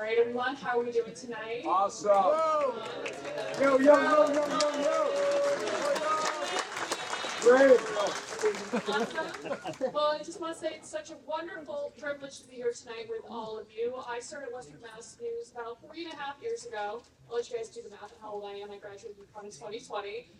All right, everyone, how are we doing tonight? Awesome. Yo, yo, yo, yo, yo, yo. Great. Awesome. Well, I just want to say it's such a wonderful privilege to be here tonight with all of you. I started Western Mass News about 3.5 years ago. I'll let you guys do the math on how old I am. I graduated in 2020.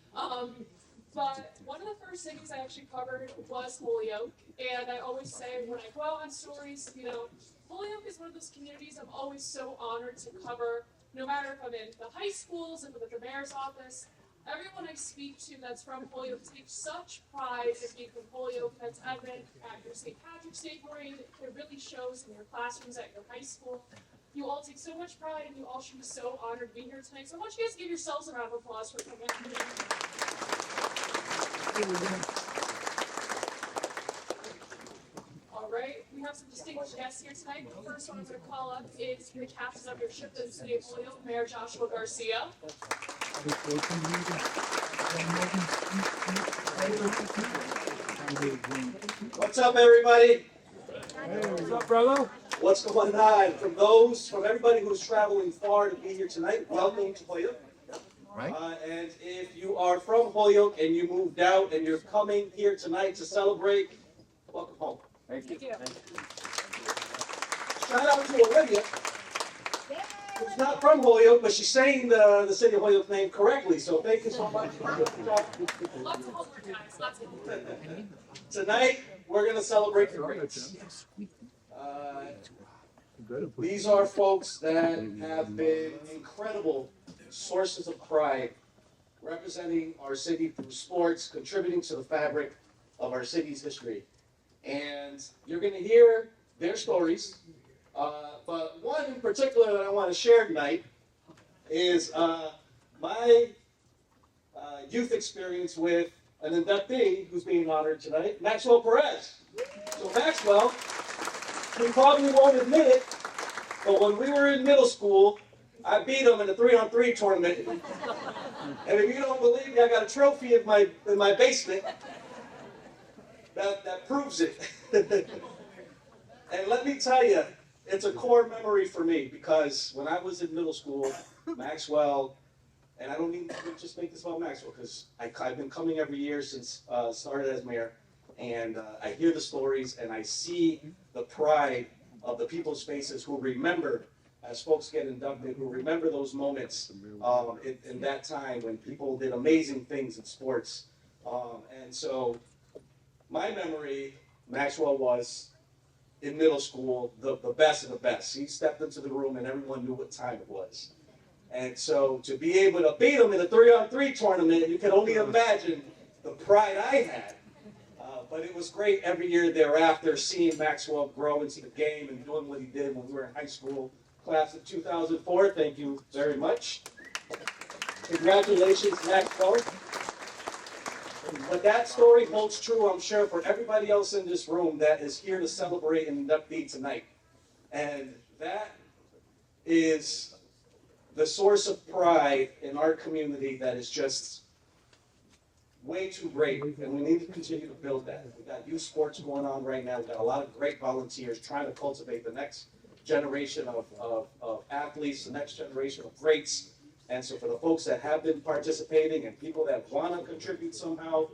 But one of the first cities I actually covered was Holyoke. And I always say when I go out on stories, you know, Holyoke is one of those communities I'm always so honored to cover, no matter if I'm in the high schools, if I'm at the mayor's office. Everyone I speak to that's from Holyoke takes such pride in being from Holyoke. That's evident at your St. Patrick's Day parade. It really shows in your classrooms at your high school. You all take so much pride, and you all should be so honored to be here tonight. So I want you guys to give yourselves a round of applause for coming out. All right, we have some distinguished guests here tonight. The first one I'm going to call up is the captain of your ship to the city of Holyoke, Mayor Joshua Garcia. What's up, everybody? Hey, what's up, brother? What's going on? From everybody who's traveling far to be here tonight, welcome to Holyoke. Right. And if you are from Holyoke and you moved out and you're coming here tonight to celebrate, welcome home. Thank you. Shout out to Olivia, who's not from Holyoke, but she's saying the city of Holyoke name correctly, so thank you so much. Lots of homework, guys. Lots of homework. Tonight, we're going to celebrate the greats. These are folks that have been incredible sources of pride, representing our city through sports, contributing to the fabric of our city's history. And you're going to hear their stories, but one in particular that I want to share tonight is my youth experience with an inductee who's being honored tonight, Maxwell Perez. So Maxwell, he probably won't admit it, but when we were in middle school, I beat him in a 3-on-3 tournament. And if you don't believe me, I got a trophy in my basement that proves it. And let me tell you, it's a core memory for me because when I was in middle school, Maxwell, and I don't mean to just make this about Maxwell because I've been coming every year since started as mayor, and I hear the stories and I see the pride of the people's faces who remember as folks get inducted, who remember those moments in that time when people did amazing things in sports. And so my memory, Maxwell was in middle school the best of the best. He stepped into the room and everyone knew what time it was. And so to be able to beat him in a 3-on-3 tournament, you can only imagine the pride I had. But it was great every year thereafter, seeing Maxwell grow into the game and doing what he did when we were in high school. Class of 2004, thank you very much. Congratulations, Maxwell. But that story holds true, I'm sure, for everybody else in this room that is here to celebrate an inductee tonight. And that is the source of pride in our community that is just way too great, and we need to continue to build that. We've got youth sports going on right now. We've got a lot of great volunteers trying to cultivate the next generation of athletes, the next generation of greats. And so for the folks that have been participating and people that want to contribute somehow,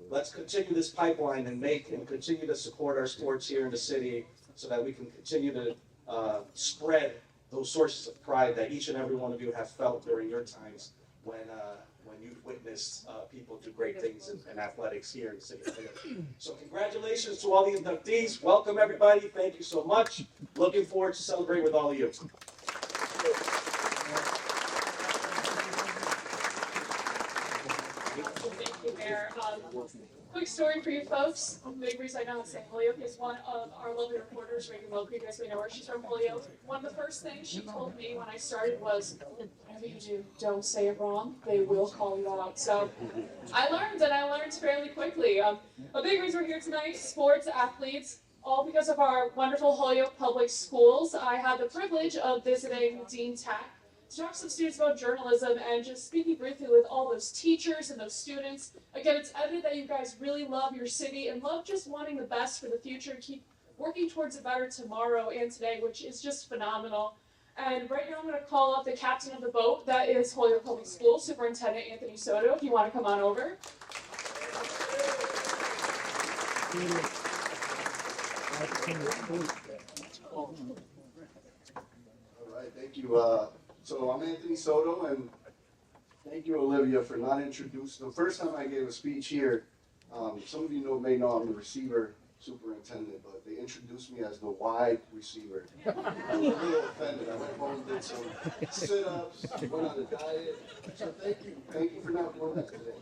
let's continue this pipeline and continue to support our sports here in the city so that we can continue to spread those sources of pride that each and every one of you have felt during your times when you've witnessed people do great things in athletics here in the city of Holyoke. So congratulations to all the inductees. Welcome, everybody. Thank you so much. Looking forward to celebrate with all of you. Thank you, Mayor. Quick story for you folks. The big reason I know how to say Holyoke is one of our lovely reporters, Reagan Wilkie. You guys may know her. She's from Holyoke. One of the first things she told me when I started was, whatever you do, don't say it wrong. They will call you out. So I learned fairly quickly. A big reason we're here tonight, sports, athletes, all because of our wonderful Holyoke Public Schools. I had the privilege of visiting Dean Tech to talk to some students about journalism and just speaking briefly with all those teachers and those students. Again, it's evident that you guys really love your city and love just wanting the best for the future and keep working towards a better tomorrow and today, which is just phenomenal. And right now I'm going to call up the captain of the boat, that is Holyoke High School, Superintendent Anthony Soto, if you want to come on over. All right, thank you. So I'm Anthony Soto, and thank you, Olivia, for not introducing. The first time I gave a speech here, some of you may know I'm the receiver superintendent, but they introduced me as the wide receiver. I was a little offended. I went home and did some sit-ups, went on a diet. So thank you for not doing that today.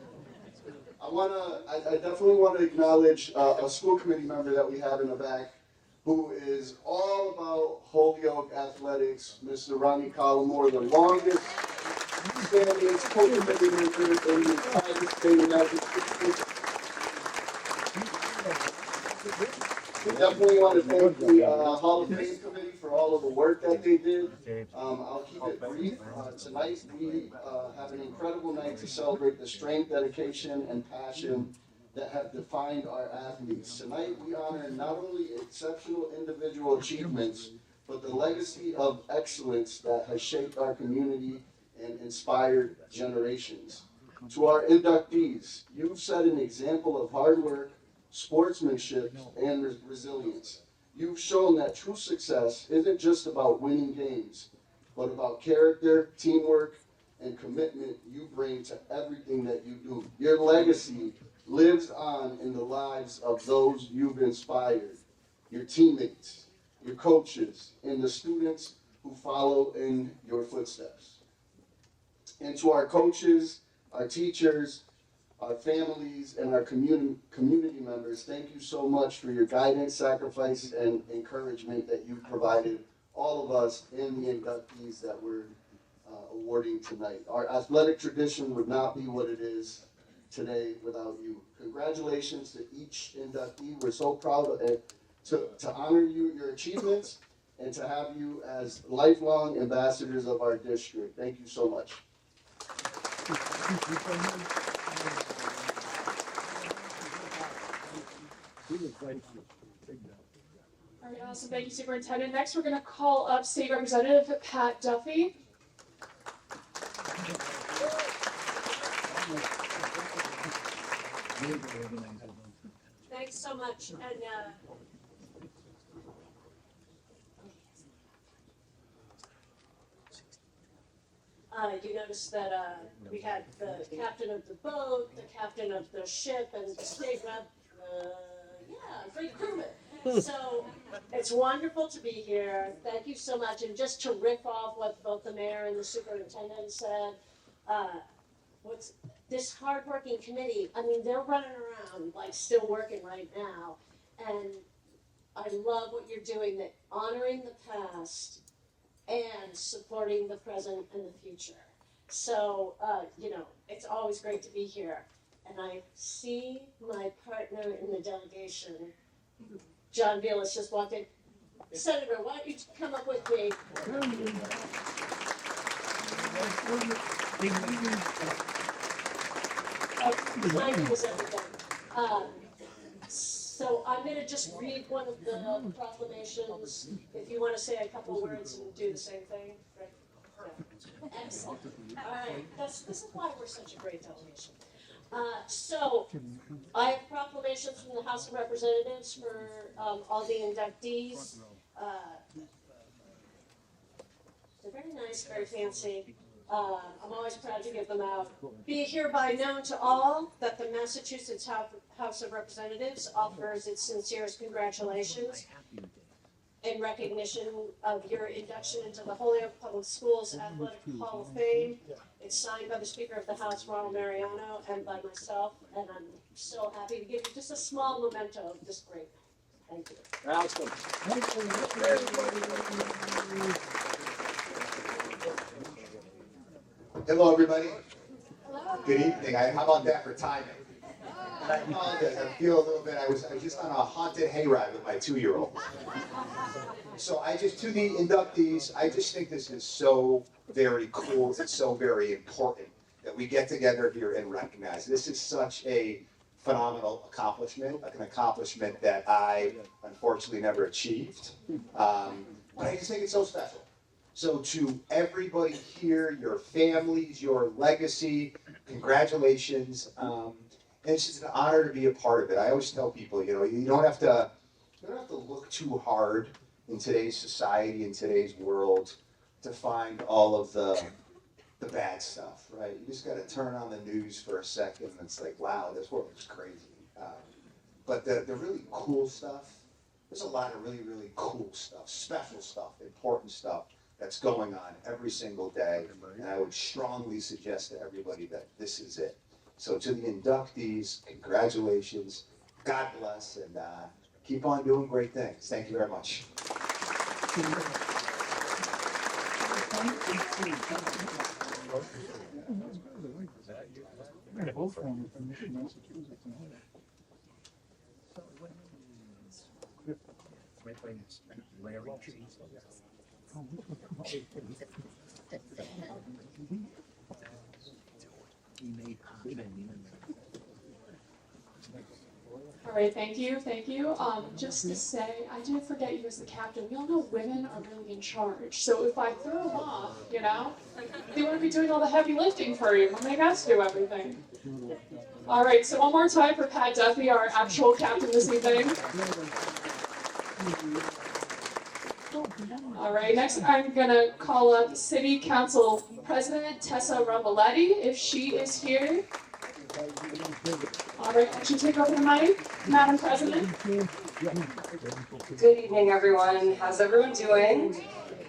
I definitely want to acknowledge a school committee member that we have in the back, who is all about Holyoke athletics, Mr. Ronnie Collmore, the longest standing school committee member in the entire state of Massachusetts. We definitely want to thank the Hall of Fame committee for all of the work that they did. I'll keep it brief. Tonight we have an incredible night to celebrate the strength, dedication, and passion that have defined our athletes. Tonight we honor not only exceptional individual achievements, but the legacy of excellence that has shaped our community and inspired generations. To our inductees, you've set an example of hard work, sportsmanship, and resilience. You've shown that true success isn't just about winning games, but about character, teamwork, and commitment you bring to everything that you do. Your legacy lives on in the lives of those you've inspired, your teammates, your coaches, and the students who follow in your footsteps. And to our coaches, our teachers, our families, and our community members, thank you so much for your guidance, sacrifice, and encouragement that you've provided all of us and the inductees that we're awarding tonight. Our athletic tradition would not be what it is today without you. Congratulations to each inductee. We're so proud to honor you, your achievements, and to have you as lifelong ambassadors of our district. Thank you so much. All right, awesome. Thank you, Superintendent. Next, we're going to call up State Representative Pat Duffy. Thanks so much. And you noticed that we had the captain of the boat, the captain of the ship, and the state rep. Yeah, great crewman. So it's wonderful to be here. Thank you so much. And just to riff off what both the mayor and the superintendent said, what's this hardworking committee? I mean, they're running around like still working right now, and I love what you're doing. That honoring the past and supporting the present and the future. So it's always great to be here. And I see my partner in the delegation, John Vilas, just walked in. Senator, why don't you come up with me? Timing is everything. So I'm going to just read one of the proclamations. If you want to say a couple words and do the same thing. Right? Yeah. Excellent. All right. This is why we're such a great delegation. So I have proclamations from the House of Representatives for all the inductees. They're very nice, very fancy. I'm always proud to give them out. Be it hereby known to all that the Massachusetts House of Representatives offers its sincerest congratulations in recognition of your induction into the Holyoke Public Schools Athletic Hall of Fame. It's signed by the Speaker of the House, Ronald Mariano, and by myself, and I'm so happy to give you just a small memento of this great night. Thank you. Awesome. Hello, everybody. Hello. Good evening. How about that for timing? And I apologize. I feel a little bit. I was just on a haunted hayride with my 2-year-old. So to the inductees, I just think this is so very cool and so very important that we get together here and recognize. This is such a phenomenal accomplishment, an accomplishment that I unfortunately never achieved. But I just think it's so special. So to everybody here, your families, your legacy, congratulations. And it's just an honor to be a part of it. I always tell people, you don't have to look too hard in today's society, in today's world, to find all of the bad stuff, right? You just got to turn on the news for a second, and it's like, wow, this world is crazy. But the really cool stuff, there's a lot of really, really cool stuff, special stuff, important stuff that's going on every single day. And I would strongly suggest to everybody that this is it. So to the inductees, congratulations, God bless, and keep on doing great things. Thank you very much. Both from Massachusetts and Holyoke. All right, thank you. Just to say, I didn't forget you as the captain. We all know women are really in charge. So if I throw them off, they wouldn't be doing all the heavy lifting for you when they got to do everything. All right, so one more time for Pat Duffy, our actual captain this evening. All right, next I'm gonna call up City Council President Tessa Ramboletti, if she is here. All right, would you take over the mic, Madam President? Good evening, everyone. How's everyone doing?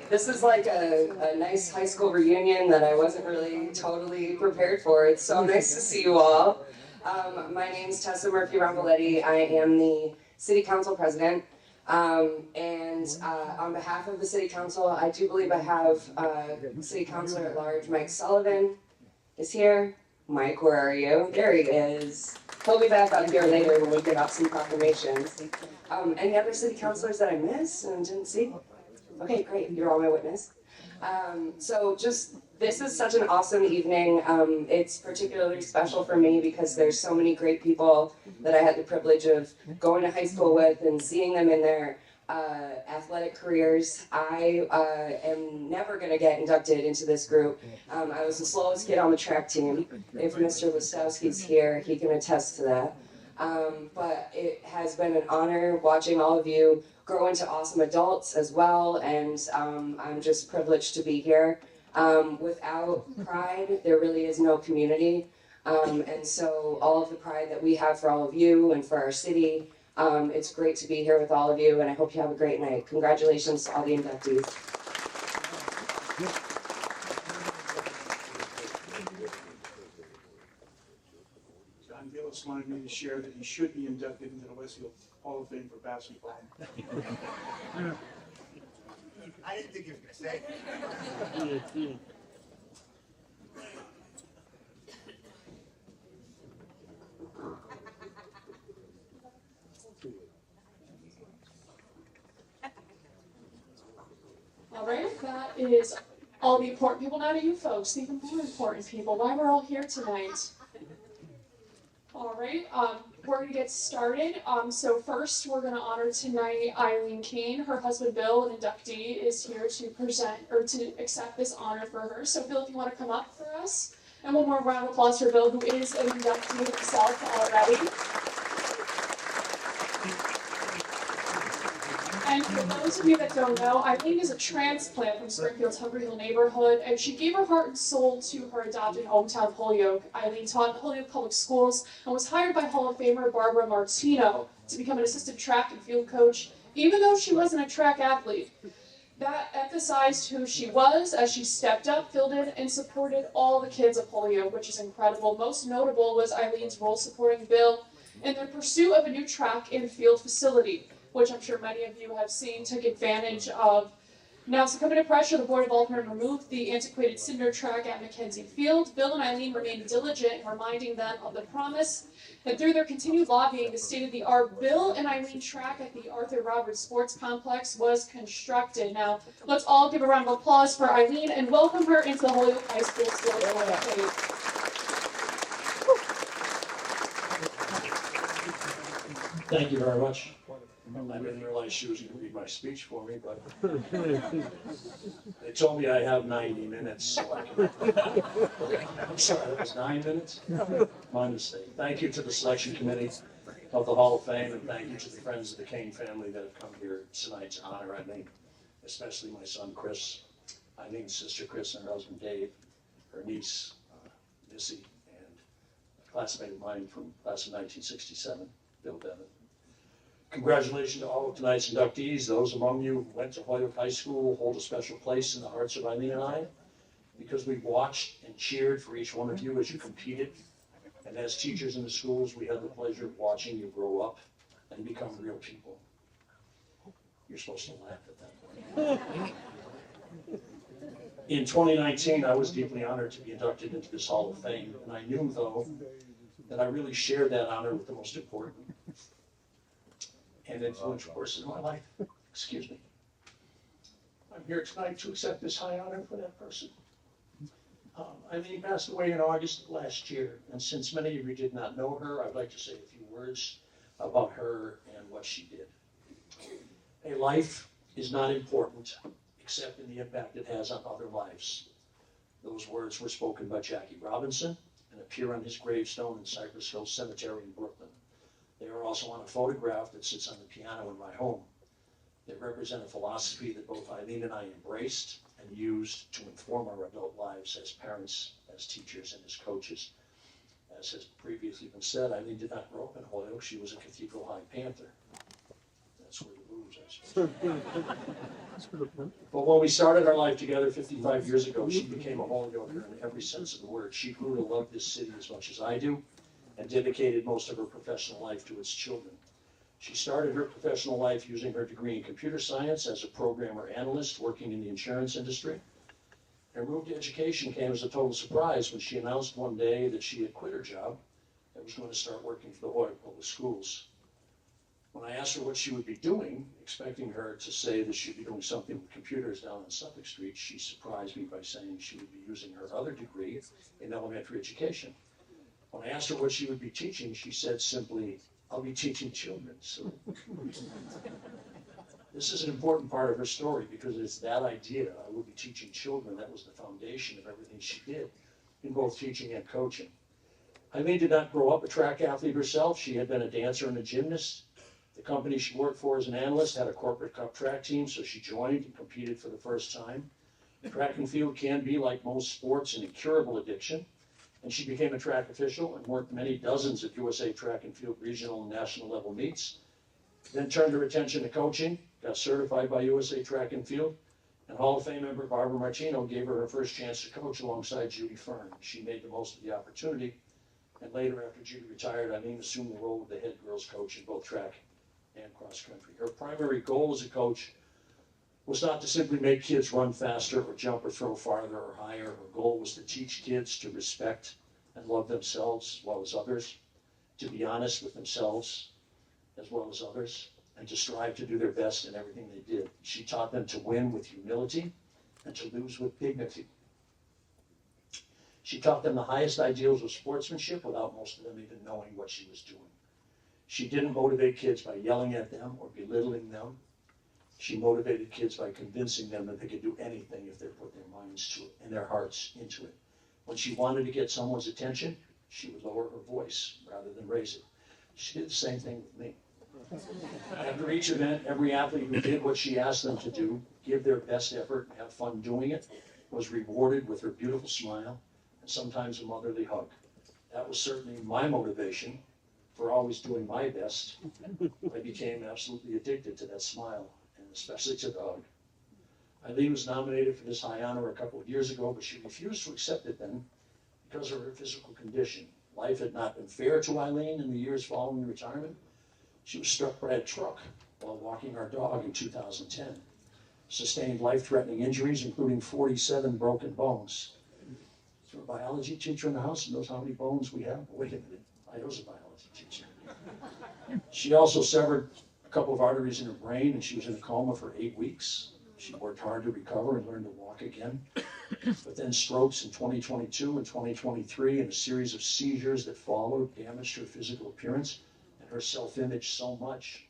This is like a nice high school reunion that I wasn't really totally prepared for. It's so nice to see you all. My name's Tessa Murphy Ramboletti. I am the City Council President. And on behalf of the City Council, I do believe I have City Councilor at Large Mike Sullivan is here. Mike, where are you? There he is. He'll be back out here later when we give out some proclamations. Any other city councilors that I missed and didn't see? Okay, great. You're all my witness. This is such an awesome evening. It's particularly special for me because there's so many great people that I had the privilege of going to high school with and seeing them in their athletic careers. I am never going to get inducted into this group. I was the slowest kid on the track team. If Mr. Legowski's here, he can attest to that. But it has been an honor watching all of you grow into awesome adults as well, and I'm just privileged to be here. Without pride, there really is no community. And so all of the pride that we have for all of you and for our city, it's great to be here with all of you, and I hope you have a great night. Congratulations to all the inductees. John Gillis wanted me to share that he should be inducted into the Westfield Hall of Fame for basketball. I didn't think he was going to say it. All right, that is all the important people. Now to you folks, the even more important people, why we're all here tonight. All right, we're going to get started. So first, we're going to honor tonight Eileen Kane. Her husband, Bill, an inductee, is here to present or to accept this honor for her. So Bill, if you want to come up for us. And one more round of applause for Bill, who is an inductee himself already. And for those of you that don't know, Eileen is a transplant from Springfield's Hungry Hill neighborhood, and she gave her heart and soul to her adopted hometown of Holyoke. Eileen taught in Holyoke Public Schools and was hired by Hall of Famer Barbara Martino to become an assistant track and field coach, even though she wasn't a track athlete. That emphasized who she was as she stepped up, filled in, and supported all the kids of Holyoke, which is incredible. Most notable was Eileen's role supporting Bill in their pursuit of a new track and field facility, which I'm sure many of you have seen, took advantage of. Now, succumbing to pressure, the Board of Aldermen removed the antiquated cinder track at Mackenzie Field. Bill and Eileen remained diligent in reminding them of the promise, and through their continued lobbying, the state-of-the-art Bill and Eileen track at the Arthur Roberts Sports Complex was constructed. Now, let's all give a round of applause for Eileen and welcome her into the Holyoke High School Sports Hall of Fame. Thank you very much. I didn't realize she was going to read my speech for me, but they told me I have 90 minutes, so I can... I'm sorry, that was 9 minutes? My mistake. Thank you to the selection committee of the Hall of Fame, and thank you to the friends of the Kane family that have come here tonight to honor Eileen, especially my son Chris, Eileen's sister Chris, and her husband Dave, her niece Missy, and a classmate of mine from class of 1967, Bill Bevan. Congratulations to all of tonight's inductees. Those among you who went to Holyoke High School hold a special place in the hearts of Eileen and I, because we watched and cheered for each one of you as you competed. And as teachers in the schools, we had the pleasure of watching you grow up and become real people. You're supposed to laugh at that point. In 2019, I was deeply honored to be inducted into this Hall of Fame, and I knew, though, that I really shared that honor with the most important and influential person in my life. Excuse me. I'm here tonight to accept this high honor for that person. Eileen passed away in August of last year, and since many of you did not know her, I'd like to say a few words about her and what she did. A life is not important except in the impact it has on other lives. Those words were spoken by Jackie Robinson and appear on his gravestone in Cypress Hill Cemetery in Brooklyn. They are also on a photograph that sits on the piano in my home. They represent a philosophy that both Eileen and I embraced and used to inform our adult lives as parents, as teachers, and as coaches. As has previously been said, Eileen did not grow up in Holyoke. She was a Cathedral High Panther. That's where the blues, I suppose. But when we started our life together 55 years ago, she became a Holyoker in every sense of the word. She grew to love this city as much as I do, and dedicated most of her professional life to its children. She started her professional life using her degree in computer science as a programmer analyst working in the insurance industry. Her move to education came as a total surprise when she announced one day that she had quit her job and was going to start working for the Holyoke Public Schools. When I asked her what she would be doing, expecting her to say that she'd be doing something with computers down on Suffolk Street, she surprised me by saying she would be using her other degree in elementary education. When I asked her what she would be teaching, she said simply, "I'll be teaching children." So this is an important part of her story because it's that idea, I will be teaching children, that was the foundation of everything she did in both teaching and coaching. Eileen did not grow up a track athlete herself. She had been a dancer and a gymnast. The company she worked for as an analyst had a corporate cup track team, so she joined and competed for the first time. Track and field can be, like most sports, an incurable addiction. And she became a track official and worked many dozens of USA track and field regional and national level meets. Then turned her attention to coaching, got certified by USA Track and Field, and Hall of Fame member Barbara Martino gave her her first chance to coach alongside Judy Fern. She made the most of the opportunity, and later, after Judy retired, Eileen assumed the role of the head girls coach in both track and cross country. Her primary goal as a coach was not to simply make kids run faster or jump or throw farther or higher. Her goal was to teach kids to respect and love themselves as well as others, to be honest with themselves as well as others, and to strive to do their best in everything they did. She taught them to win with humility and to lose with dignity. She taught them the highest ideals of sportsmanship without most of them even knowing what she was doing. She didn't motivate kids by yelling at them or belittling them. She motivated kids by convincing them that they could do anything if they put their minds to it and their hearts into it. When she wanted to get someone's attention, she would lower her voice rather than raise it. She did the same thing with me. After each event, every athlete who did what she asked them to do, give their best effort and have fun doing it, was rewarded with her beautiful smile and sometimes a motherly hug. That was certainly my motivation for always doing my best. I became absolutely addicted to that smile, and especially to the hug. Eileen was nominated for this high honor a couple of years ago, but she refused to accept it then because of her physical condition. Life had not been fair to Eileen in the years following retirement. She was struck by a truck while walking our dog in 2010. Sustained life-threatening injuries, including 47 broken bones. Is there a biology teacher in the house who knows how many bones we have? Wait a minute, I was a biology teacher. She also severed a couple of arteries in her brain, and she was in a coma for 8 weeks. She worked hard to recover and learn to walk again. But then strokes in 2022 and 2023 and a series of seizures that followed damaged her physical appearance and her self-image so much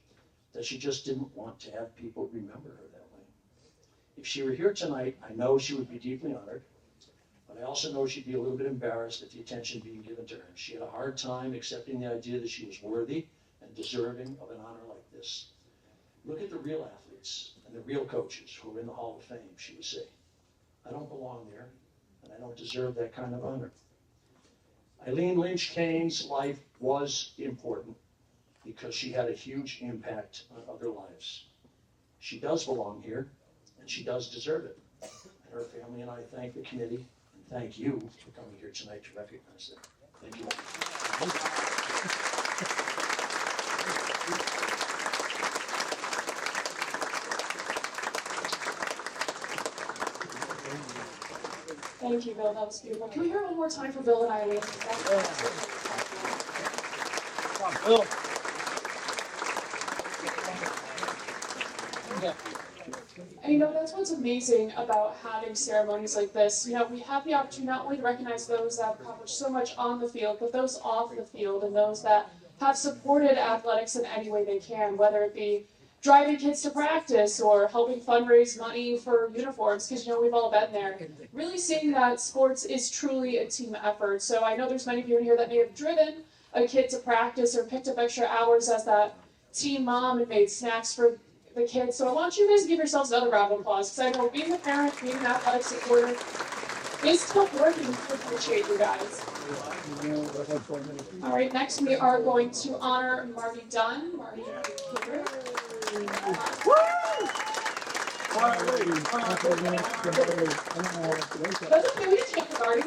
that she just didn't want to have people remember her that way. If she were here tonight, I know she would be deeply honored, but I also know she'd be a little bit embarrassed at the attention being given to her. She had a hard time accepting the idea that she was worthy and deserving of an honor like this. Look at the real athletes and the real coaches who are in the Hall of Fame, she would say. I don't belong there, and I don't deserve that kind of honor. Eileen Lynch Kane's life was important because she had a huge impact on other lives. She does belong here, and she does deserve it. And her family and I thank the committee, and thank you for coming here tonight to recognize that. Thank you. Thank you, Bill. That was beautiful. Can we hear it one more time for Bill and Eileen? And you know, that's what's amazing about having ceremonies like this. You know, we have the opportunity not only to recognize those that have accomplished so much on the field, but those off the field and those that have supported athletics in any way they can, whether it be driving kids to practice or helping fundraise money for uniforms, because you know we've all been there. Really seeing that sports is truly a team effort. So I know there's many of you in here that may have driven a kid to practice or picked up extra hours as that team mom and made snacks for the kids. So I want you guys to give yourselves another round of applause, because I know being a parent, being an athletic supporter, is tough work, and we appreciate you guys. All right, next we are going to honor Marty Dunn. Marty, here. That's okay, we can take Marty.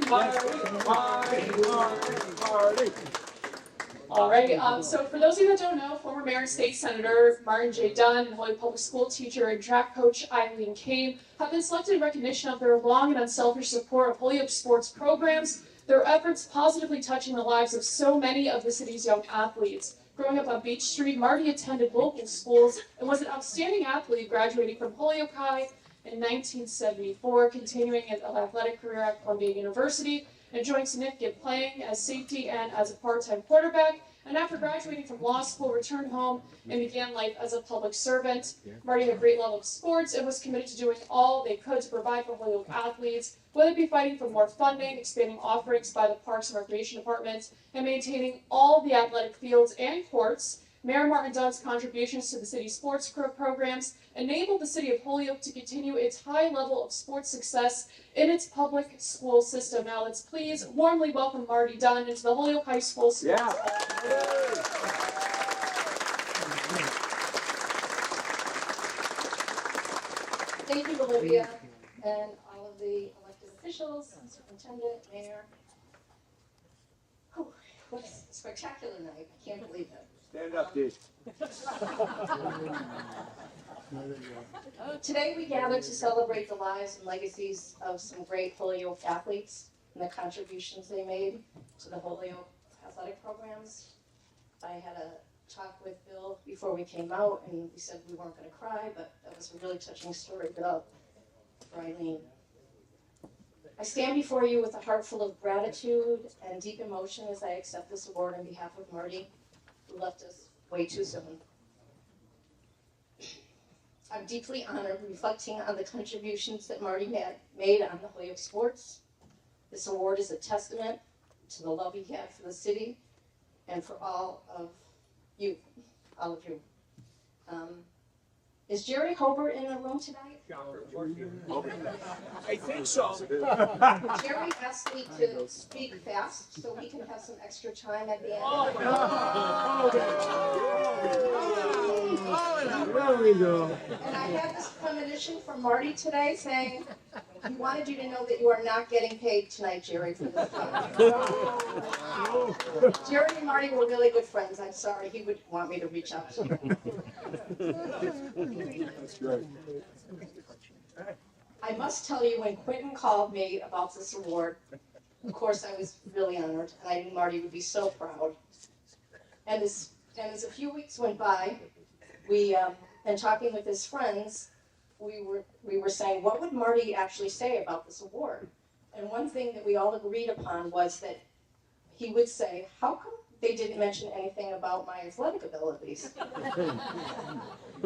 All right, so for those of you that don't know, former Mayor and State Senator Martin J. Dunn and Holyoke Public School teacher and track coach Eileen Kane have been selected in recognition of their long and unselfish support of Holyoke sports programs, their efforts positively touching the lives of so many of the city's young athletes. Growing up on Beach Street, Marty attended local schools and was an outstanding athlete, graduating from Holyoke High in 1974, continuing an athletic career at Columbia University, enjoying significant playing as safety and as a part-time quarterback, and after graduating from law school, returned home and began life as a public servant. Marty had a great love of sports and was committed to doing all they could to provide for Holyoke athletes, whether it be fighting for more funding, expanding offerings by the Parks and Recreation Department, and maintaining all the athletic fields and courts. Mayor Martin Dunn's contributions to the city's sports programs enabled the city of Holyoke to continue its high level of sports success in its public school system. Now let's please warmly welcome Marty Dunn into the Holyoke High School Sports Hall. Thank you, Olivia, and all of the elected officials, superintendent, mayor. Oh, what a spectacular night. I can't believe it. Stand up, Dee. Today we gather to celebrate the lives and legacies of some great Holyoke athletes and the contributions they made to the Holyoke athletic programs. I had a talk with Bill before we came out, and we said we weren't going to cry, but that was a really touching story for Eileen. I stand before you with a heart full of gratitude and deep emotion as I accept this award on behalf of Marty, who left us way too soon. I'm deeply honored reflecting on the contributions that Marty made on the Holyoke sports. This award is a testament to the love he had for the city and for all of you. Is Jerry Hobart in the room tonight? I think so. Jerry asked me to speak fast so he can have some extra time at the end. And I had this premonition from Marty today saying, he wanted you to know that you are not getting paid tonight, Jerry, for this time. Jerry and Marty were really good friends. I'm sorry, he would want me to reach out to you. That's great. I must tell you, when Quentin called me about this award, of course I was really honored, and I knew Marty would be so proud. And as a few weeks went by, and talking with his friends, we were saying, what would Marty actually say about this award? And one thing that we all agreed upon was that he would say, how come they didn't mention anything about my athletic abilities?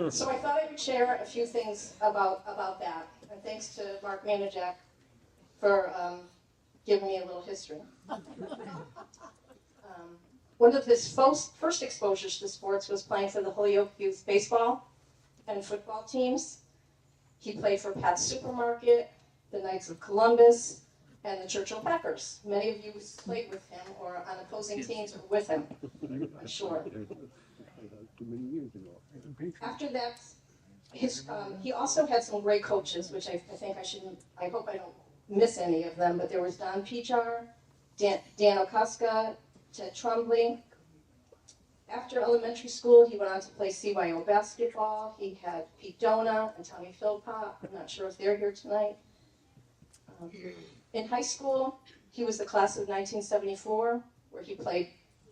So I thought I would share a few things about that. and thanks to Mark Manajak for giving me a little history. One of his first exposures to sports was playing for the Holyoke youth baseball and football teams. He played for Pat's Supermarket, the Knights of Columbus, and the Churchill Packers. Many of you played with him or on opposing teams or with him, I'm sure. After that, he also had some great coaches, which I hope I don't miss any of them, but there was Don Pichar, Dan Okoska, Ted Trombley. After elementary school, he went on to play CYO basketball. He had Pete Dona and Tommy Philpott. I'm not sure if they're here tonight. In high school, he was the class of 1974, where he played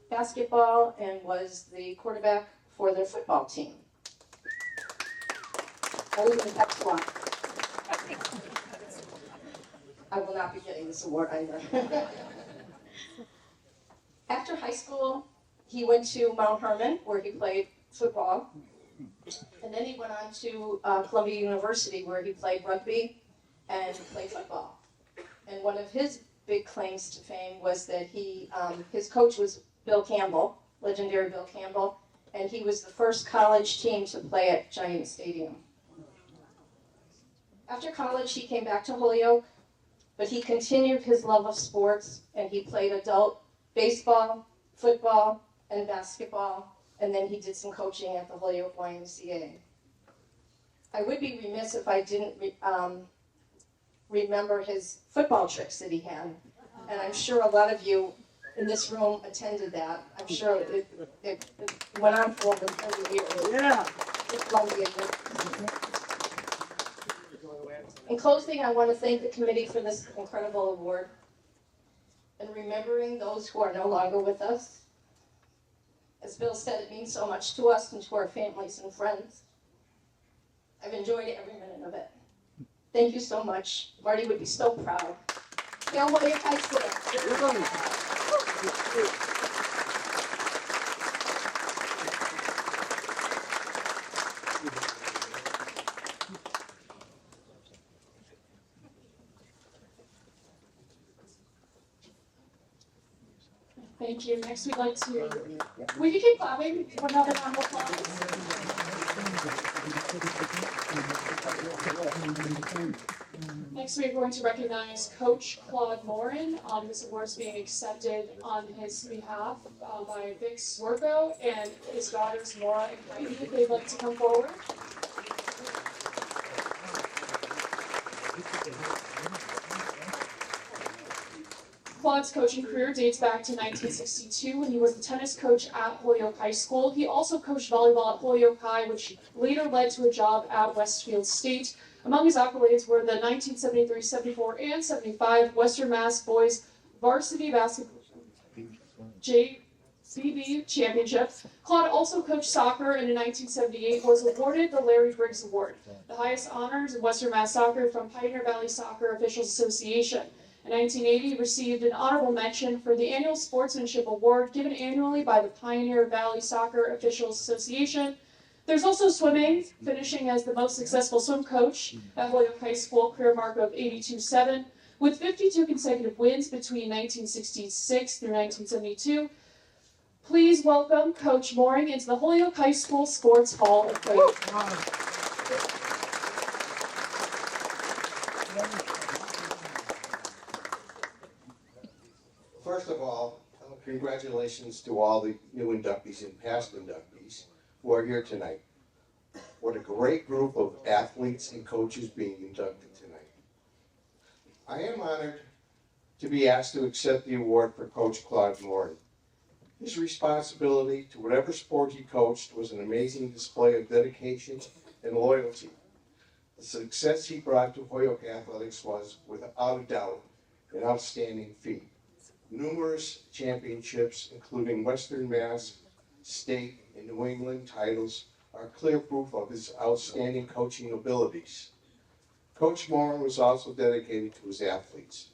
basketball and was the quarterback for their football team. I live in Epsilon. I will not be getting this award either. After high school, he went to Mount Hermon, where he played football. And then he went on to Columbia University, where he played rugby and played football. And one of his big claims to fame was that his coach was Bill Campbell, legendary Bill Campbell, and he was the first college team to play at Giant Stadium. After college, he came back to Holyoke, but he continued his love of sports, and he played adult baseball, football, and basketball, and then he did some coaching at the Holyoke YMCA. I would be remiss if I didn't remember his football tricks that he had, and I'm sure a lot of you in this room attended that. I'm sure it went on for over 30 years. Yeah. In closing, I want to thank the committee for this incredible award and remembering those who are no longer with us. As Bill said, it means so much to us and to our families and friends. I've enjoyed every minute of it. Thank you so much. Marty would be so proud. Hail Holyoke High School. Thank you. Next, we'd like to, will you keep clapping for another round of applause? Next, we're going to recognize Coach Claude Morin. This award is being accepted on his behalf by Vic Swergo and his daughters Nora and Heidi. If they'd like to come forward. Claude's coaching career dates back to 1962 when he was the tennis coach at Holyoke High School. He also coached volleyball at Holyoke High, which later led to a job at Westfield State. Among his accolades were the 1973, 74, and 75 Western Mass Boys Varsity Basketball JCB Championship. Claude also coached soccer and in 1978 was awarded the Larry Briggs Award, the highest honors in Western Mass soccer from Pioneer Valley Soccer Officials Association. In 1980, he received an honorable mention for the annual Sportsmanship Award given annually by the Pioneer Valley Soccer Officials Association. There's also swimming, finishing as the most successful swim coach at Holyoke High School, career mark of 82.7, with 52 consecutive wins between 1966 through 1972. Please welcome Coach Moring into the Holyoke High School Sports Hall of Fame. First of all, congratulations to all the new inductees and past inductees who are here tonight. What a great group of athletes and coaches being inducted tonight. I am honored to be asked to accept the award for Coach Claude Morin. His responsibility to whatever sport he coached was an amazing display of dedication and loyalty. The success he brought to Holyoke athletics was, without a doubt, an outstanding feat. Numerous championships, including Western Mass, state, and New England titles, are clear proof of his outstanding coaching abilities. Coach Morin was also dedicated to his athletes.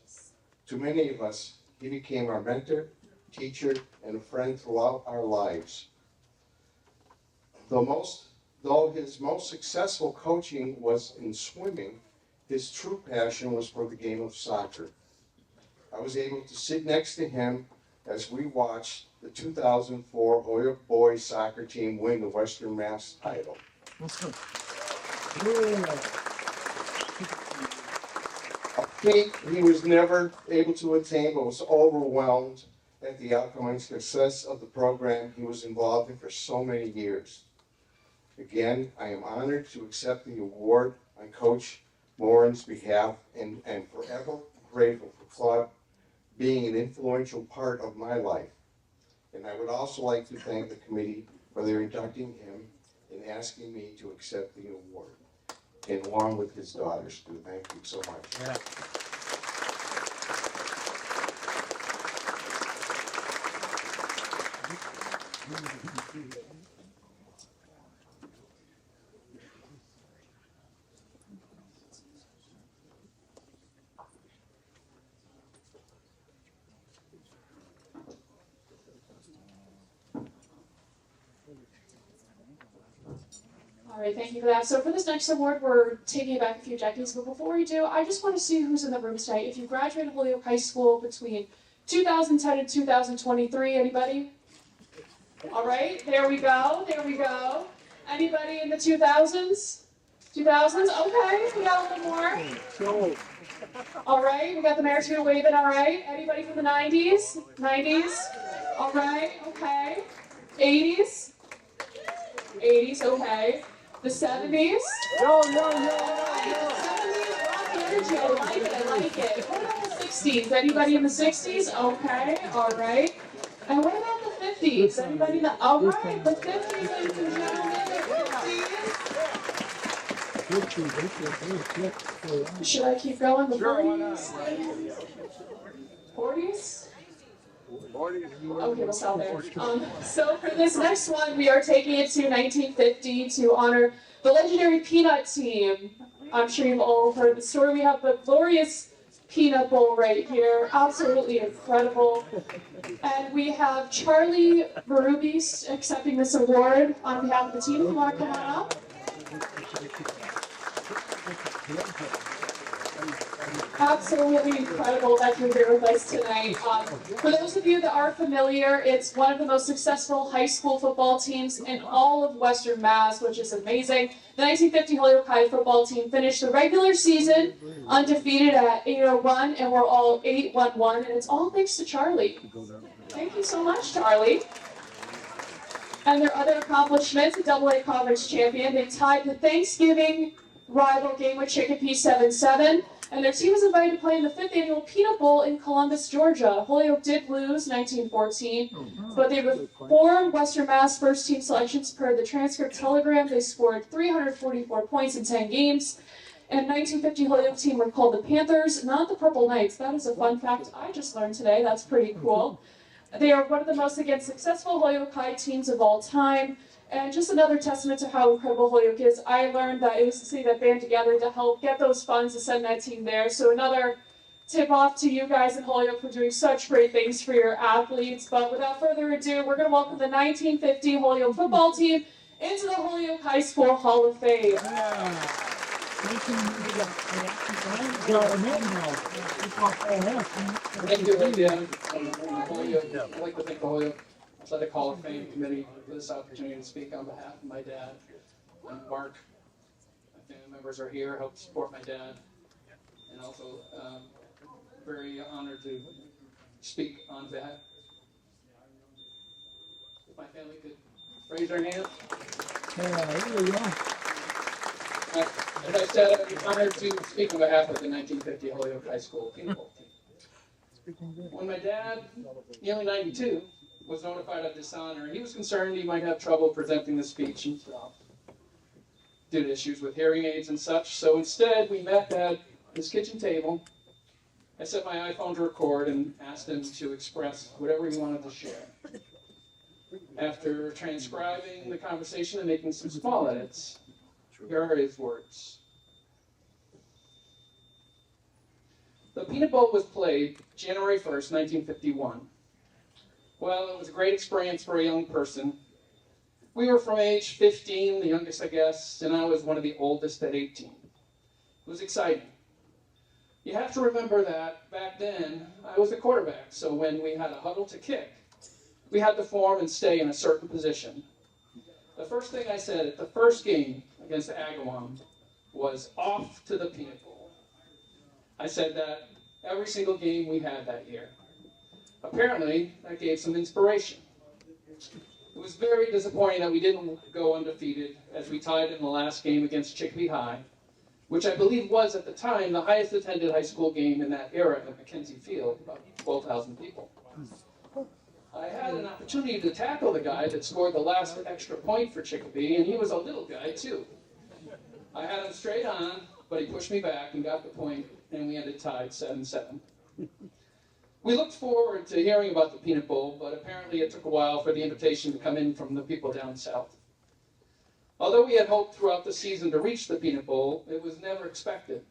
To many of us, he became our mentor, teacher, and a friend throughout our lives. Though his most successful coaching was in swimming, His true passion was for the game of soccer. I was able to sit next to him as we watched the 2004 Holyoke boys soccer team win the Western Mass title. A feat he was never able to attain, but was overwhelmed at the outgoing success of the program he was involved in for so many years. Again, I am honored to accept the award on Coach Morin's behalf and forever grateful for Claude being an influential part of my life. And I would also like to thank the committee for their inducting him and asking me to accept the award, and along with his daughters too. Thank you so much. Yeah. All right, thank you for that. So for this next award, we're taking it back a few decades, but before we do, I just want to see who's in the room tonight. If you graduated Holyoke High School between 2010 and 2023, anybody? All right, there we go, there we go. Anybody in the 2000s? 2000s, okay, we got a little more. All right, we got the mayor too waving, all right. Anybody from the 90s? 90s? All right, okay. 80s? 80s, okay. The 70s? No. The 70s, rock energy, I like it, I like it. What about the 60s? Anybody in the 60s? Okay, all right. And what about the 50s? Anybody in the, all right, the 50s, ladies and gentlemen, the 50s. Should I keep going? The 40s? 40s? Okay, we'll stop there. So for this next one, we are taking it to 1950 to honor the legendary Peanut team. I'm sure you've all heard the story. We have the glorious Peanut Bowl right here. Absolutely incredible. And we have Charlie Berubis accepting this award on behalf of the team. If you want to come on up. Absolutely incredible that you're here with us tonight. For those of you that are familiar, it's one of the most successful high school football teams in all of Western Mass, which is amazing. The 1950 Holyoke High football team finished the regular season undefeated at 8-1, and we're all 8-1-1, and it's all thanks to Charlie. Thank you so much, Charlie. And their other accomplishments, a AA conference champion. They tied the Thanksgiving rival game with Chicopee 7-7. And their team was invited to play in the 5th annual Peanut Bowl in Columbus, Georgia. Holyoke did lose 1914, but they were 4 Western Mass first team selections per the transcript telegram. They scored 344 points in 10 games. And 1950 Holyoke team were called the Panthers, not the Purple Knights. That is a fun fact I just learned today. That's pretty cool. They are one of the most, again, successful Holyoke High teams of all time. And just another testament to how incredible Holyoke is. I learned that it was the city that band together to help get those funds to send that team there. So another tip off to you guys in Holyoke for doing such great things for your athletes. But without further ado, we're going to welcome the 1950 Holyoke football team into the Holyoke High School Hall of Fame. Thank you, Lydia. I'd like to thank the Holyoke Athletic Hall of Fame Committee for this opportunity to speak on behalf of my dad and Mark. My family members are here, help support my dad, and also very honored to speak on behalf. If my family could raise their hands. As I said, I'm honored to speak on behalf of the 1950 Holyoke High School Peanut Bowl team. When my dad, nearly 92, was notified of dishonor, he was concerned he might have trouble presenting the speech himself due to issues with hearing aids and such. So instead, we met at his kitchen table. I set my iPhone to record and asked him to express whatever he wanted to share. After transcribing the conversation and making some small edits, here are his words. The Peanut Bowl was played January 1st, 1951. Well, it was a great experience for a young person. We were from age 15, the youngest I guess, and I was one of the oldest at 18. It was exciting. You have to remember that back then, I was the quarterback, so when we had a huddle to kick, we had to form and stay in a certain position. The first thing I said at the first game against Agawam was off to the peanut bowl. I said that every single game we had that year. Apparently, that gave some inspiration. It was very disappointing that we didn't go undefeated as we tied in the last game against Chicopee High, which I believe was at the time the highest attended high school game in that era at McKenzie Field, about 12,000 people. I had an opportunity to tackle the guy that scored the last extra point for Chicopee, and he was a little guy too. I had him straight on, but he pushed me back and got the point, and we ended tied 7-7. We looked forward to hearing about the Peanut Bowl, but apparently it took a while for the invitation to come in from the people down south. Although we had hoped throughout the season to reach the Peanut Bowl, it was never expected.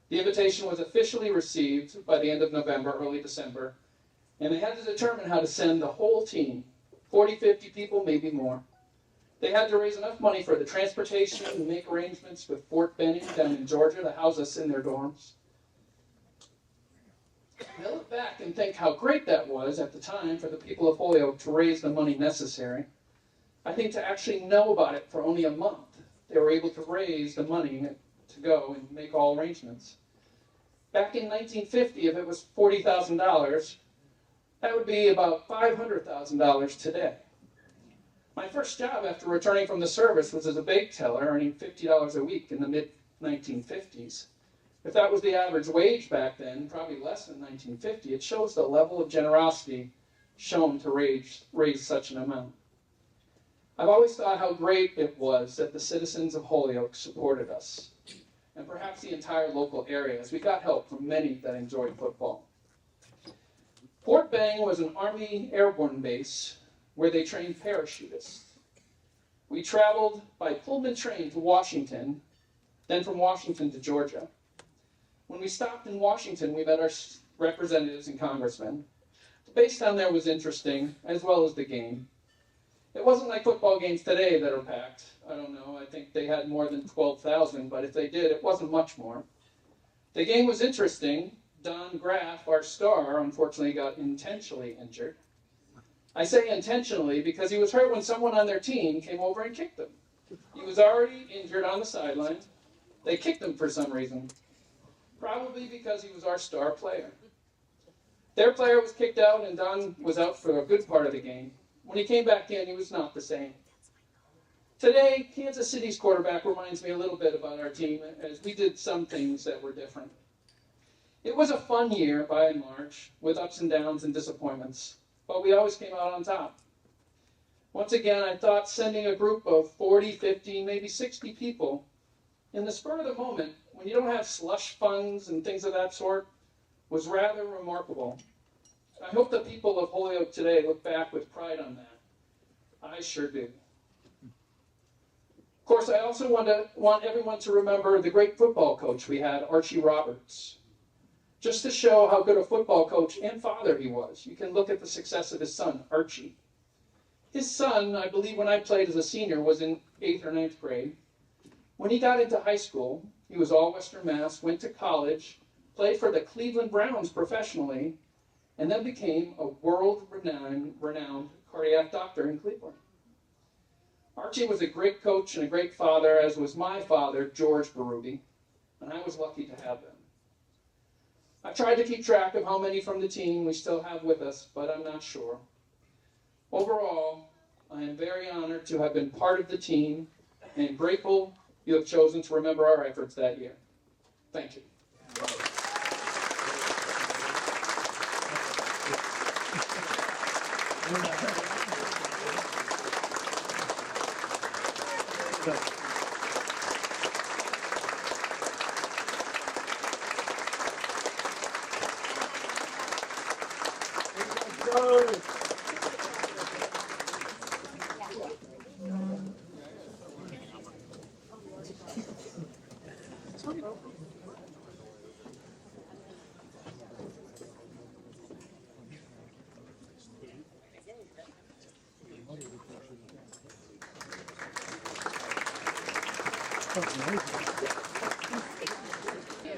The invitation was officially received by the end of November, early December, and they had to determine how to send the whole team, 40, 50 people, maybe more. They had to raise enough money for the transportation and make arrangements with Fort Benning down in Georgia to house us in their dorms. I look back and think how great that was at the time for the people of Holyoke to raise the money necessary. I think to actually know about it for only a month, they were able to raise the money to go and make all arrangements. Back in 1950, if it was $40,000, that would be about $500,000 today. My first job after returning from the service was as a bake teller, earning $50 a week in the mid-1950s. If that was the average wage back then, probably less than 1950, it shows the level of generosity shown to raise such an amount. I've always thought how great it was that the citizens of Holyoke supported us, and perhaps the entire local area, as we got help from many that enjoyed football. Fort Benning was an Army airborne base where they trained parachutists. We traveled by Pullman train to Washington, then from Washington to Georgia. When we stopped in Washington, we met our representatives and congressmen. The base down there was interesting, as well as the game. It wasn't like football games today that are packed. I don't know, I think they had more than 12,000, but if they did, it wasn't much more. The game was interesting. Don Graff, our star, unfortunately got intentionally injured. I say intentionally because he was hurt when someone on their team came over and kicked him. He was already injured on the sideline. They kicked him for some reason, probably because he was our star player. Their player was kicked out, and Don was out for a good part of the game. When he came back in, he was not the same. Today, Kansas City's quarterback reminds me a little bit about our team, as we did some things that were different. It was a fun year, by and large, with ups and downs and disappointments, but we always came out on top. Once again, I thought sending a group of 40, 50, maybe 60 people in the spur of the moment, when you don't have slush funds and things of that sort, was rather remarkable. I hope the people of Holyoke today look back with pride on that. I sure do. Of course, I also want everyone to remember the great football coach we had, Archie Roberts. Just to show how good a football coach and father he was, you can look at the success of his son, Archie. His son, I believe when I played as a senior, was in 8th or 9th grade. When he got into high school, he was all Western Mass, went to college, played for the Cleveland Browns professionally, and then became a world-renowned cardiac doctor in Cleveland. Archie was a great coach and a great father, as was my father, George Berube, and I was lucky to have them. I tried to keep track of how many from the team we still have with us, but I'm not sure. Overall, I am very honored to have been part of the team and grateful you have chosen to remember our efforts that year. Thank you.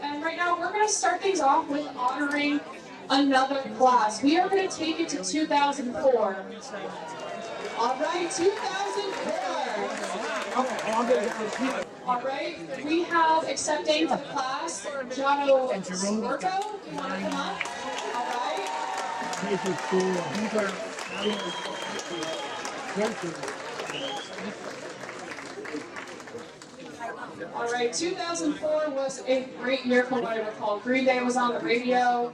And right now, we're going to start things off with honoring another class. We are going to take it to 2004. All right, 2004. All right, we have accepting the class, Jono Smirko. You want to come up? All right. All right, 2004 was a great year from what I recall. Green Day was on the radio.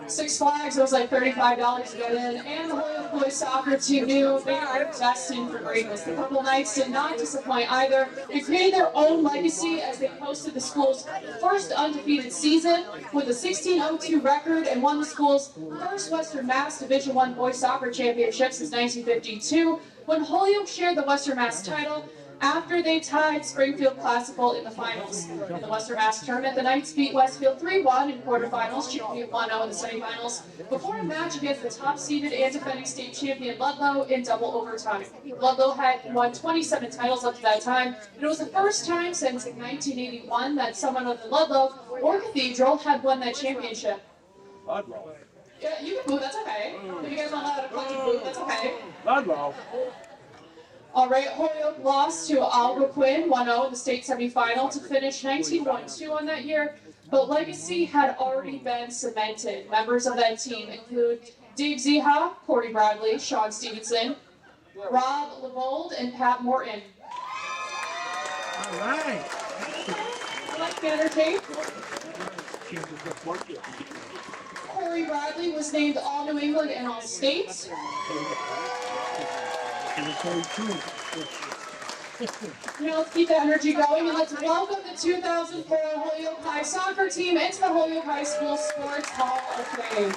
Six Flags, it was like $35 to get in. And the Holyoke boys soccer team knew they were destined for greatness. The Purple Knights did not disappoint either. They created their own legacy as they hosted the school's first undefeated season with a 16-02 record and won the school's first Western Mass Division I boys soccer championship since 1952, when Holyoke shared the Western Mass title after they tied Springfield Classical in the finals. In the Western Mass tournament, the Knights beat Westfield 3-1 in quarterfinals, champion 1-0 in the semifinals, before a match against the top-seeded and defending state champion Ludlow in double overtime. Ludlow had won 27 titles up to that time, and it was the first time since 1981 that someone other than Ludlow or Cathedral had won that championship. Ludlow. Yeah, you can move, that's okay. If you guys want to let a collective move, that's okay. Ludlow. All right, Holyoke lost to Algonquin 1-0 in the state semifinal to finish 19-1-2 on that year, but legacy had already been cemented. Members of that team include Dave Zeha, Corey Bradley, Sean Stevenson, Rob Levold, and Pat Morton. All right. Like banner tape. Corey Bradley was named All New England and All States. Let's keep the energy going and let's welcome the 2004 Holyoke High soccer team into the Holyoke High School Sports Hall of Fame.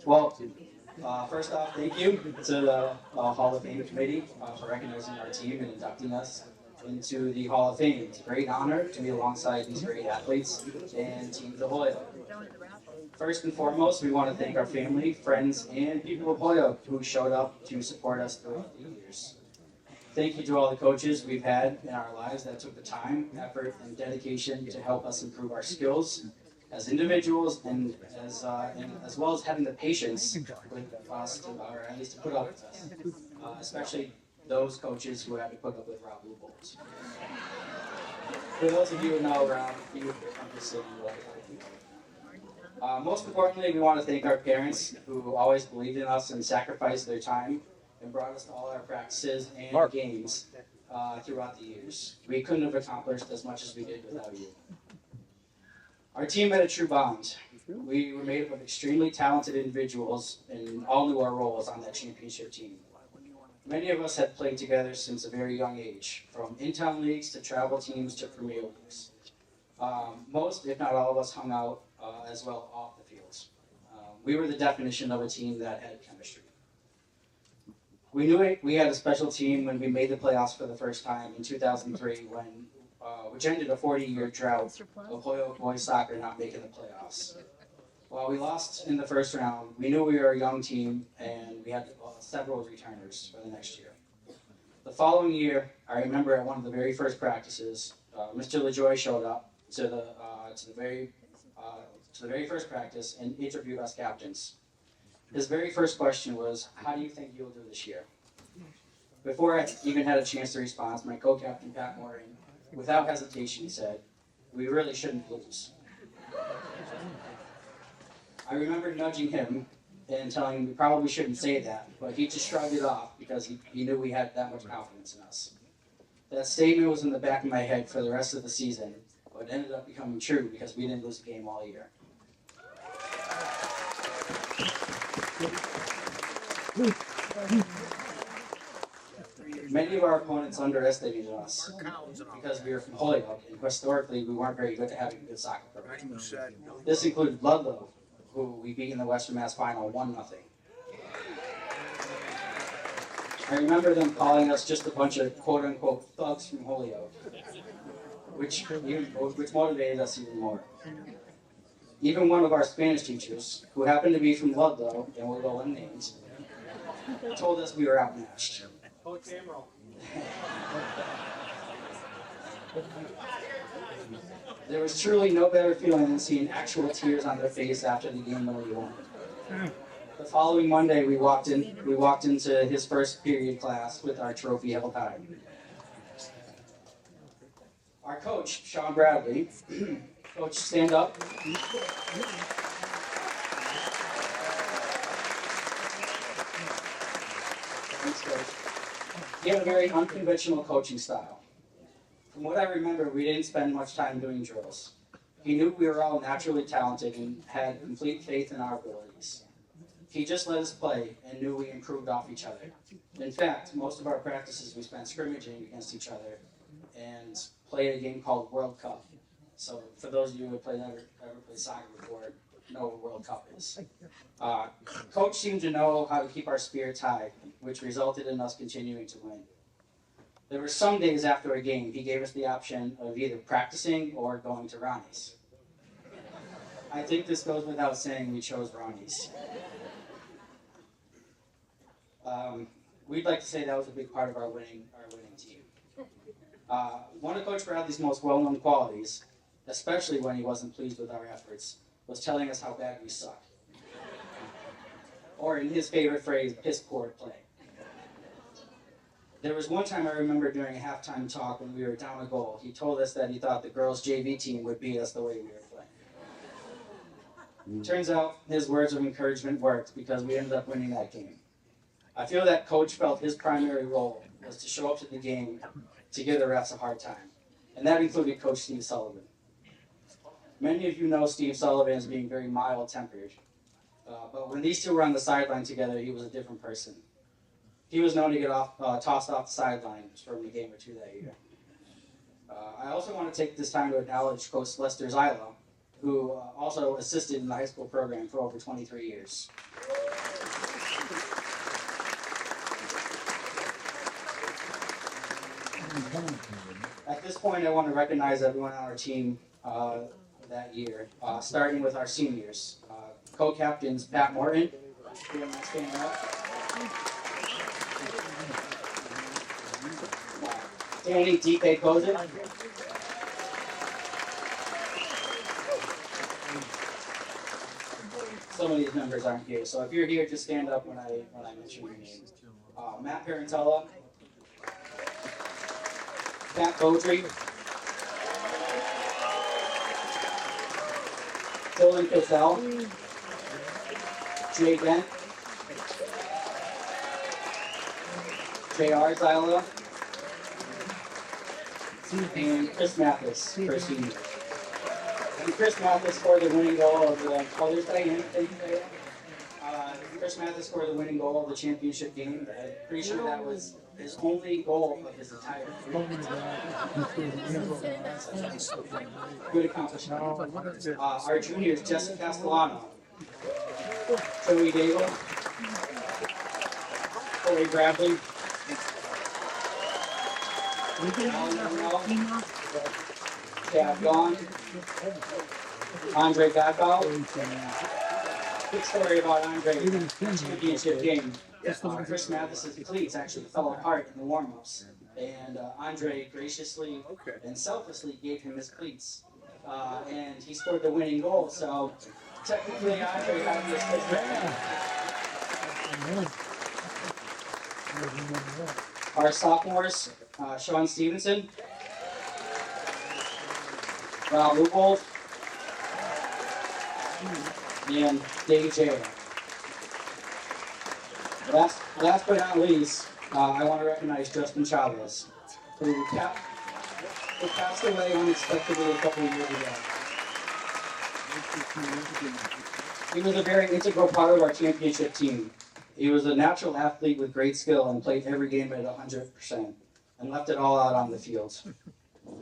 Well, first off, thank you to the Hall of Fame committee for recognizing our team and inducting us into the Hall of Fame. It's a great honor to be alongside these great athletes and teams of Holyoke. First and foremost, we want to thank our family, friends, and people of Holyoke who showed up to support us throughout the years. Thank you to all the coaches we've had in our lives that took the time, effort, and dedication to help us improve our skills as individuals and as well as having the patience with us to, or at least to put up with us, especially those coaches who had to put up with Rob Lubold. For those of you who know Rob, he would come to city most importantly, we want to thank our parents who always believed in us and sacrificed their time and brought us to all our practices and games throughout the years. We couldn't have accomplished as much as we did without you. Our team had a true bond. We were made up of extremely talented individuals and all knew our roles on that championship team. Many of us had played together since a very young age, from in-town leagues to travel teams to premier leagues. Most, if not all of us, hung out as well off the fields. We were the definition of a team that had chemistry. We knew we had a special team when we made the playoffs for the first time in 2003, which ended a 40-year drought of Holyoke boys soccer not making the playoffs. While we lost in the first round, we knew we were a young team and we had several returners for the next year. The following year, I remember at one of the very first practices, Mr. LaJoy showed up to the very first practice and interviewed us captains. His very first question was, "How do you think you'll do this year?" Before I even had a chance to respond, my co-captain Pat Morton, without hesitation, said, "We really shouldn't lose." I remember nudging him and telling him we probably shouldn't say that, but he just shrugged it off because he knew we had that much confidence in us. That statement was in the back of my head for the rest of the season, but it ended up becoming true because we didn't lose a game all year. Many of our opponents underestimated us because we were from Holyoke, and historically we weren't very good at having a good soccer program. This included Ludlow, who we beat in the Western Mass Final 1-0. I remember them calling us just a bunch of quote-unquote thugs from Holyoke, which motivated us even more. Even one of our Spanish teachers, who happened to be from Ludlow, and we'll go unnamed, told us we were outmatched. There was truly no better feeling than seeing actual tears on their face after the game when we won. The following Monday, we walked into his first period class with our trophy held high. Our coach, Sean Bradley, coach, stand up. Thanks, coach. He had a very unconventional coaching style. From what I remember, we didn't spend much time doing drills. He knew we were all naturally talented and had complete faith in our abilities. He just let us play and knew we improved off each other. In fact, most of our practices we spent scrimmaging against each other and played a game called World Cup. So for those of you who have ever played soccer before, know what World Cup is. Coach seemed to know how to keep our spirits high, which resulted in us continuing to win. There were some days after a game, he gave us the option of either practicing or going to Ronnie's. I think this goes without saying we chose Ronnie's. We'd like to say that was a big part of our winning team. One of Coach Bradley's most well-known qualities, especially when he wasn't pleased with our efforts, was telling us how bad we suck. Or in his favorite phrase, piss poor at play. There was one time I remember during a halftime talk when we were down a goal, he told us that he thought the girls' JV team would beat us the way we were playing. Turns out his words of encouragement worked because we ended up winning that game. I feel that Coach felt his primary role was to show up to the game to give the refs a hard time, and that included Coach Steve Sullivan. Many of you know Steve Sullivan as being very mild-tempered, but when these two were on the sideline together, he was a different person. He was known to get tossed off the sideline from a game or two that year. I also want to take this time to acknowledge Coach Lester Zyla, who also assisted in the high school program for over 23 years. At this point, I want to recognize everyone on our team that year, starting with our seniors. Co-captains Pat Morton, who am I standing up? Danny D.K. Kozik. Some of these members aren't here, so if you're here, just stand up when I mention your name. Matt Parentella, Pat Beaudry, Dylan Cassell, Jay Bent, J.R. Zyla, and Chris Mathis for senior. And Chris Mathis scored the winning goal of the Colors Day. Chris Mathis scored the winning goal of the championship game. I'm pretty sure that was his only goal of his entire career. Good accomplishment. Our juniors, Jesse Castellano, Joey Daigle, Corey Bradley, Chad Gone, Andre Godbow. Quick story about Andre in the championship game. Chris Mathis's cleats actually fell apart in the warm-ups, and Andre graciously and selflessly gave him his cleats, and he scored the winning goal. So technically, Andre had his cleats. Our sophomores, Sean Stevenson, Val Leupold, and Dave J. Last but not least, I want to recognize Justin Chavez, who passed away unexpectedly a couple of years ago. He was a very integral part of our championship team. He was a natural athlete with great skill and played every game at 100% and left it all out on the field.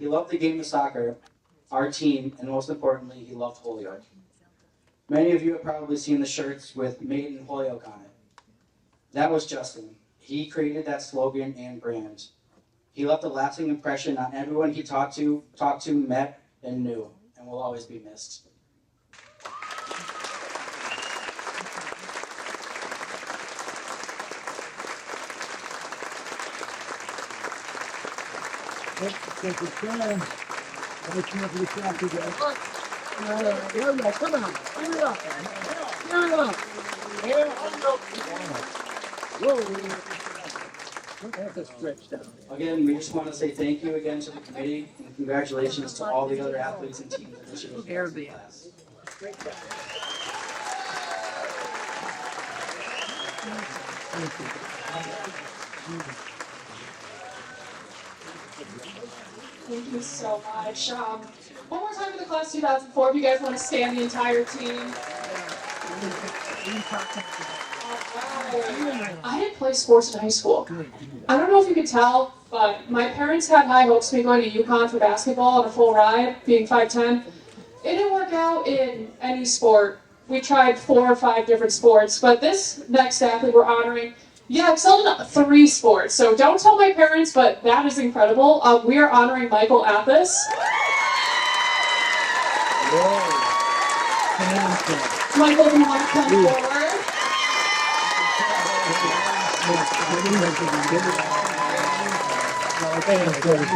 He loved the game of soccer, our team, and most importantly, he loved Holyoke. Many of you have probably seen the shirts with Made in Holyoke on it. That was Justin. He created that slogan and brand. He left a lasting impression on everyone he talked to, met, and knew, and will always be missed. Thank you, Sharon. Vice Chair for the chapter, guys. Here we go, come on, give it up. Give it up. Here we go. Whoa. That's a stretch down. Again, we just want to say thank you again to the committee and congratulations to all the other athletes and teams that this year's class. Great job. Thank you so much. One more time for the class 2004, if you guys want to stand the entire team. I didn't play sports in high school. I don't know if you could tell, but my parents had high hopes of me going to UConn for basketball on a full ride, being 5'10". It didn't work out in any sport. We tried 4 or 5 different sports, but this next athlete we're honoring, excelled in 3 sports. So don't tell my parents, but that is incredible. We are honoring Michael Athas. Michael, if you want to come forward.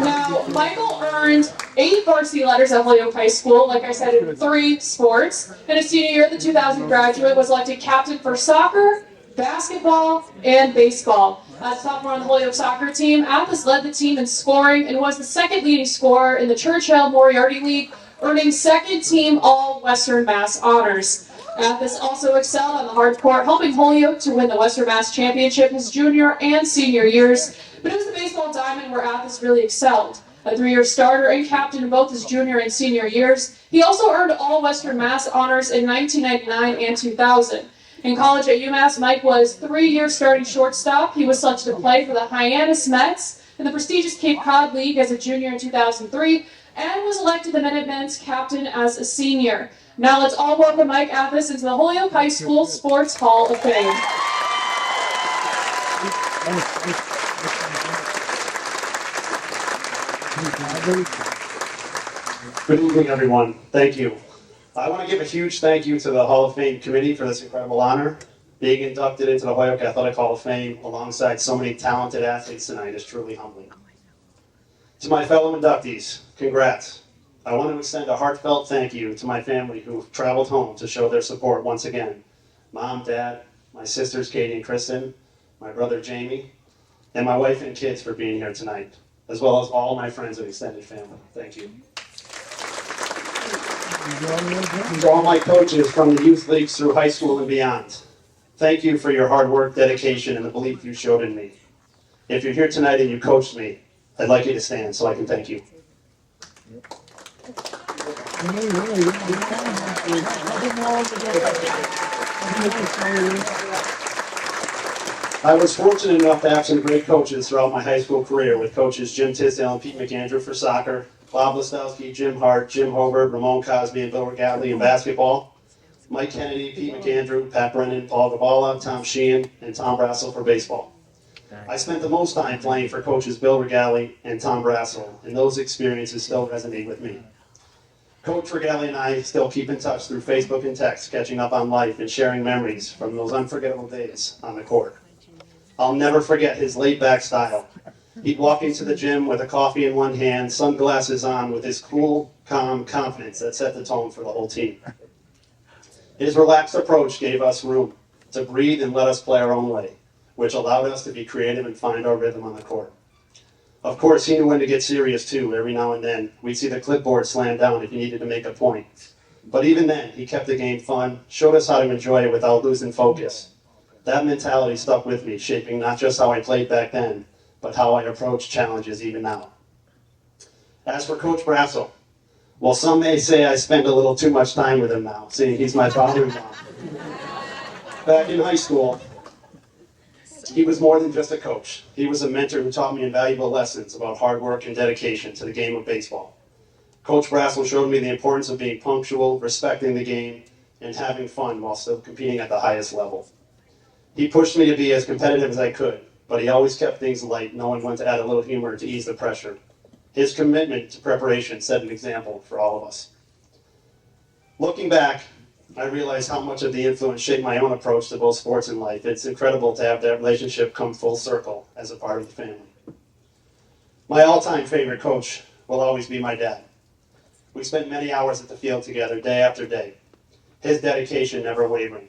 Now, Michael earned 8 varsity letters at Holyoke High School, like I said, in 3 sports. In his senior year, the 2000 graduate was elected captain for soccer, basketball, and baseball. As sophomore on the Holyoke soccer team, Athas led the team in scoring and was the 2nd leading scorer in the Churchill-Moriarty League, earning 2nd team All-Western Mass honors. Athas also excelled on the hard court, helping Holyoke to win the Western Mass Championship his junior and senior years. But it was the baseball diamond where Athas really excelled. A 3-year starter and captain in both his junior and senior years, he also earned All-Western Mass honors in 1999 and 2000. In college at UMass, Mike was 3-year starting shortstop. He was selected to play for the Hernandez Mets in the prestigious Cape Cod League as a junior in 2003, and was elected the Minutemen's captain as a senior. Now let's all welcome Mike Athas into the Holyoke High School Sports Hall of Fame. Good evening, everyone. Thank you. I want to give a huge thank you to the Hall of Fame committee for this incredible honor. Being inducted into the Holyoke Athletic Hall of Fame alongside so many talented athletes tonight is truly humbling. To my fellow inductees, congrats. I want to extend a heartfelt thank you to my family who traveled home to show their support once again. Mom, Dad, my sisters Katie and Kristen, my brother Jamie, and my wife and kids for being here tonight, as well as all my friends and extended family. Thank you. To all my coaches from the youth leagues through high school and beyond, thank you for your hard work, dedication, and the belief you showed in me. If you're here tonight and you coached me, I'd like you to stand so I can thank you. I was fortunate enough to have some great coaches throughout my high school career, with coaches Jim Tisdale and Pete McAndrew for soccer, Bob Listowski, Jim Hart, Jim Hobart, Ramon Cosby, and Bill Regatley in basketball, Mike Kennedy, Pete McAndrew, Pat Brennan, Paul Gabala, Tom Sheehan, and Tom Brassel for baseball. I spent the most time playing for coaches Bill Regatley and Tom Brassel, and those experiences still resonate with me. Coach Regatley and I still keep in touch through Facebook and text, catching up on life and sharing memories from those unforgettable days on the court. I'll never forget his laid-back style. He'd walk into the gym with a coffee in one hand, sunglasses on, with his cool, calm confidence that set the tone for the whole team. His relaxed approach gave us room to breathe and let us play our own way, which allowed us to be creative and find our rhythm on the court. Of course, he knew when to get serious too. Every now and then, we'd see the clipboard slam down if he needed to make a point. But even then, he kept the game fun, showed us how to enjoy it without losing focus. That mentality stuck with me, shaping not just how I played back then, but how I approach challenges even now. As for Coach Brassel, well, some may say I spend a little too much time with him now, seeing he's my father-in-law. Back in high school, he was more than just a coach. He was a mentor who taught me invaluable lessons about hard work and dedication to the game of baseball. Coach Brassel showed me the importance of being punctual, respecting the game, and having fun while still competing at the highest level. He pushed me to be as competitive as I could, but he always kept things light, knowing when to add a little humor to ease the pressure. His commitment to preparation set an example for all of us. Looking back, I realized how much of the influence shaped my own approach to both sports and life. It's incredible to have that relationship come full circle as a part of the family. My all-time favorite coach will always be my dad. We spent many hours at the field together, day after day. His dedication never wavering.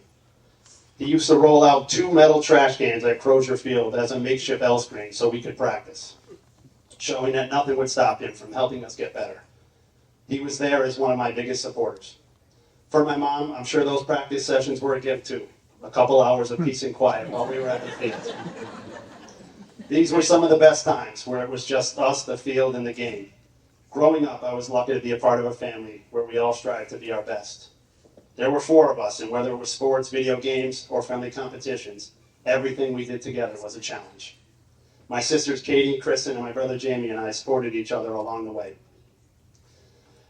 He used to roll out 2 metal trash cans at Crozier Field as a makeshift L screen so we could practice, showing that nothing would stop him from helping us get better. He was there as one of my biggest supporters. For my mom, I'm sure those practice sessions were a gift too. A couple hours of peace and quiet while we were at the field. These were some of the best times where it was just us, the field, and the game. Growing up, I was lucky to be a part of a family where we all strived to be our best. There were 4 of us, and whether it was sports, video games, or friendly competitions, everything we did together was a challenge. My sisters Katie, Kristen, and my brother Jamie and I supported each other along the way.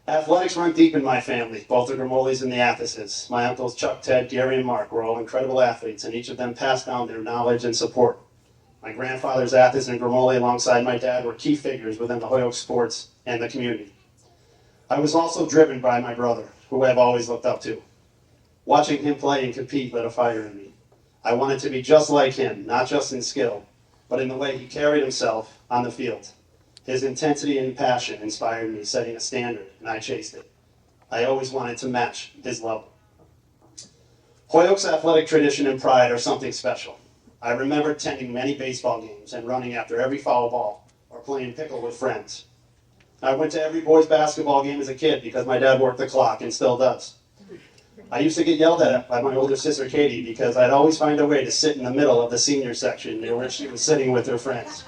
Athletics run deep in my family, both the Grimolis and the Athases. My uncles Chuck, Ted, Gary, and Mark were all incredible athletes, and each of them passed down their knowledge and support. My grandfathers Athas and Grimoli alongside my dad were key figures within the Holyoke sports and the community. I was also driven by my brother, who I've always looked up to. Watching him play and compete lit a fire in me. I wanted to be just like him, not just in skill, but in the way he carried himself on the field. His intensity and passion inspired me, setting a standard, and I chased it. I always wanted to match his level. Holyoke's athletic tradition and pride are something special. I remember attending many baseball games and running after every foul ball or playing pickle with friends. I went to every boys' basketball game as a kid because my dad worked the clock and still does. I used to get yelled at by my older sister Katie because I'd always find a way to sit in the middle of the senior section near where she was sitting with her friends.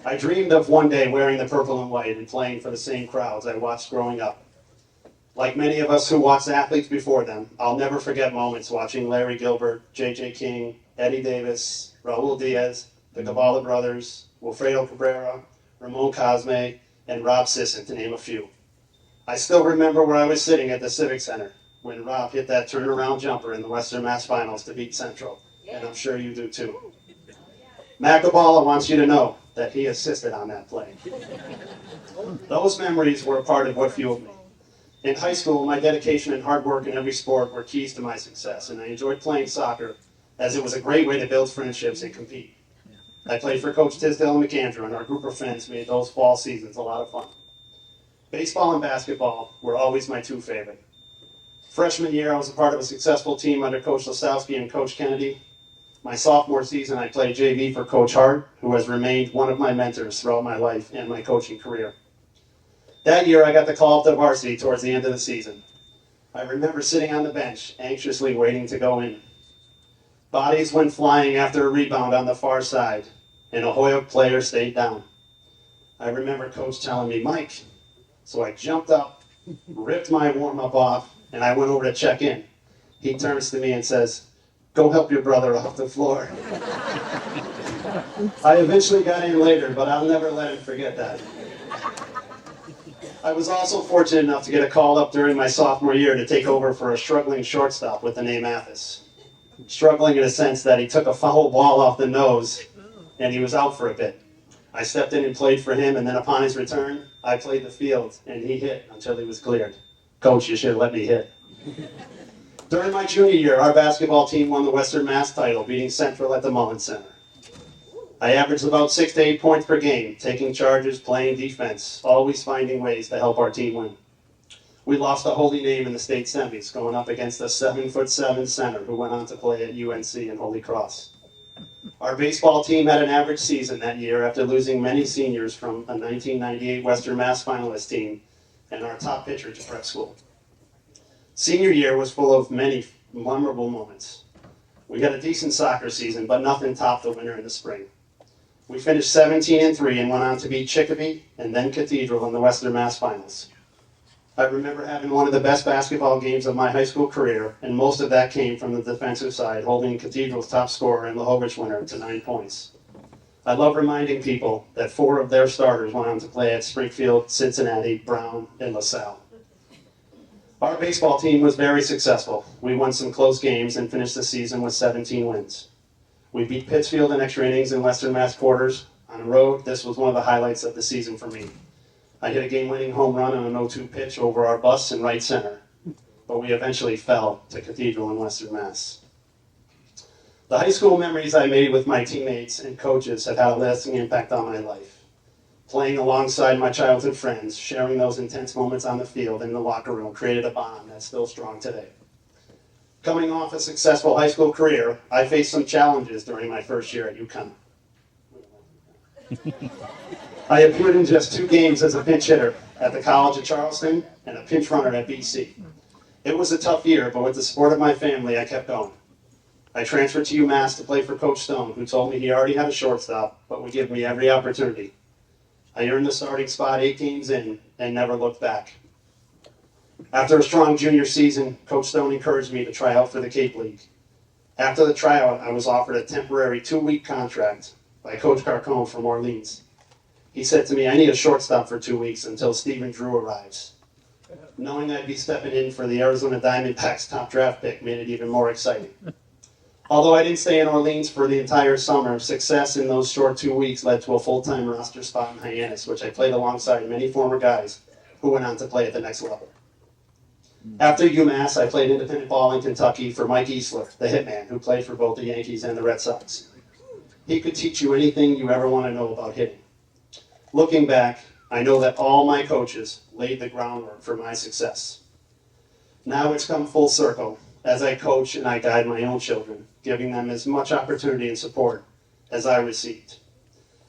I dreamed of one day wearing the purple and white and playing for the same crowds I watched growing up. Like many of us who watched athletes before them, I'll never forget moments watching Larry Gilbert, J.J. King, Eddie Davis, Raul Diaz, the Cavallo brothers, Wilfredo Cabrera, Ramon Cosme, and Rob Sisson, to name a few. I still remember where I was sitting at the Civic Center when Rob hit that turnaround jumper in the Western Mass Finals to beat Central, and I'm sure you do too. Matt Caballa wants you to know that he assisted on that play. Those memories were a part of what fueled me. In high school, my dedication and hard work in every sport were keys to my success, and I enjoyed playing soccer as it was a great way to build friendships and compete. I played for Coach Tisdale and McAndrew, and our group of friends made those fall seasons a lot of fun. Baseball and basketball were always my 2 favorite. Freshman year, I was a part of a successful team under Coach Lesowski and Coach Kennedy. My sophomore season, I played JV for Coach Hart, who has remained one of my mentors throughout my life and my coaching career. That year, I got the call up to varsity towards the end of the season. I remember sitting on the bench, anxiously waiting to go in. Bodies went flying after a rebound on the far side, and a Holyoke player stayed down. I remember Coach telling me, "Mike." So I jumped up, ripped my warm-up off, and I went over to check in. He turns to me and says, "Go help your brother off the floor." I eventually got in later, but I'll never let him forget that. I was also fortunate enough to get a call up during my sophomore year to take over for a struggling shortstop with the name Athas. Struggling in a sense that he took a foul ball off the nose and he was out for a bit. I stepped in and played for him, and then upon his return, I played the field and he hit until he was cleared. "Coach, you should have let me hit." During my junior year, our basketball team won the Western Mass title, beating Central at the Mullins Center. I averaged about 6 to 8 points per game, taking charges, playing defense, always finding ways to help our team win. We lost a holy name in the state semis, going up against a 7'7" center who went on to play at UNC and Holy Cross. Our baseball team had an average season that year after losing many seniors from a 1998 Western Mass finalist team and our top pitcher to prep school. Senior year was full of many memorable moments. We had a decent soccer season, but nothing topped the winter in the spring. We finished 17-3 and went on to beat Chicopee and then Cathedral in the Western Mass Finals. I remember having one of the best basketball games of my high school career, and most of that came from the defensive side, holding Cathedral's top scorer and Lehovich winner to 9 points. I love reminding people that 4 of their starters went on to play at Springfield, Cincinnati, Brown, and LaSalle. Our baseball team was very successful. We won some close games and finished the season with 17 wins. We beat Pittsfield in extra innings in Western Mass quarters. On the road, this was one of the highlights of the season for me. I hit a game-winning home run on an 0-2 pitch over our bus in right center, but we eventually fell to Cathedral in Western Mass. The high school memories I made with my teammates and coaches have had a lasting impact on my life. Playing alongside my childhood friends, sharing those intense moments on the field and in the locker room created a bond that's still strong today. Coming off a successful high school career, I faced some challenges during my first year at UConn. I appeared in just 2 games as a pinch hitter at the College of Charleston and a pinch runner at BC. It was a tough year, but with the support of my family, I kept going. I transferred to UMass to play for Coach Stone, who told me he already had a shortstop, but would give me every opportunity. I earned the starting spot 8 games in and never looked back. After a strong junior season, Coach Stone encouraged me to try out for the Cape League. After the tryout, I was offered a temporary 2-week contract by Coach Carcone from Orleans. He said to me, I need a shortstop for 2 weeks until Stephen Drew arrives. Knowing I'd be stepping in for the Arizona Diamondbacks top draft pick made it even more exciting. Although I didn't stay in Orleans for the entire summer, success in those short 2 weeks led to a full-time roster spot in Hernandez, which I played alongside many former guys who went on to play at the next level. After UMass, I played independent ball in Kentucky for Mike Easler, the hitman, who played for both the Yankees and the Red Sox. He could teach you anything you ever want to know about hitting. Looking back, I know that all my coaches laid the groundwork for my success. Now it's come full circle as I coach and I guide my own children, giving them as much opportunity and support as I received.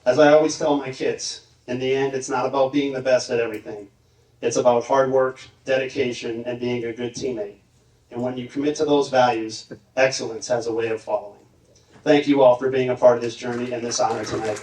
As I always tell my kids, in the end, it's not about being the best at everything. It's about hard work, dedication, and being a good teammate. And when you commit to those values, excellence has a way of following. Thank you all for being a part of this journey and this honor tonight.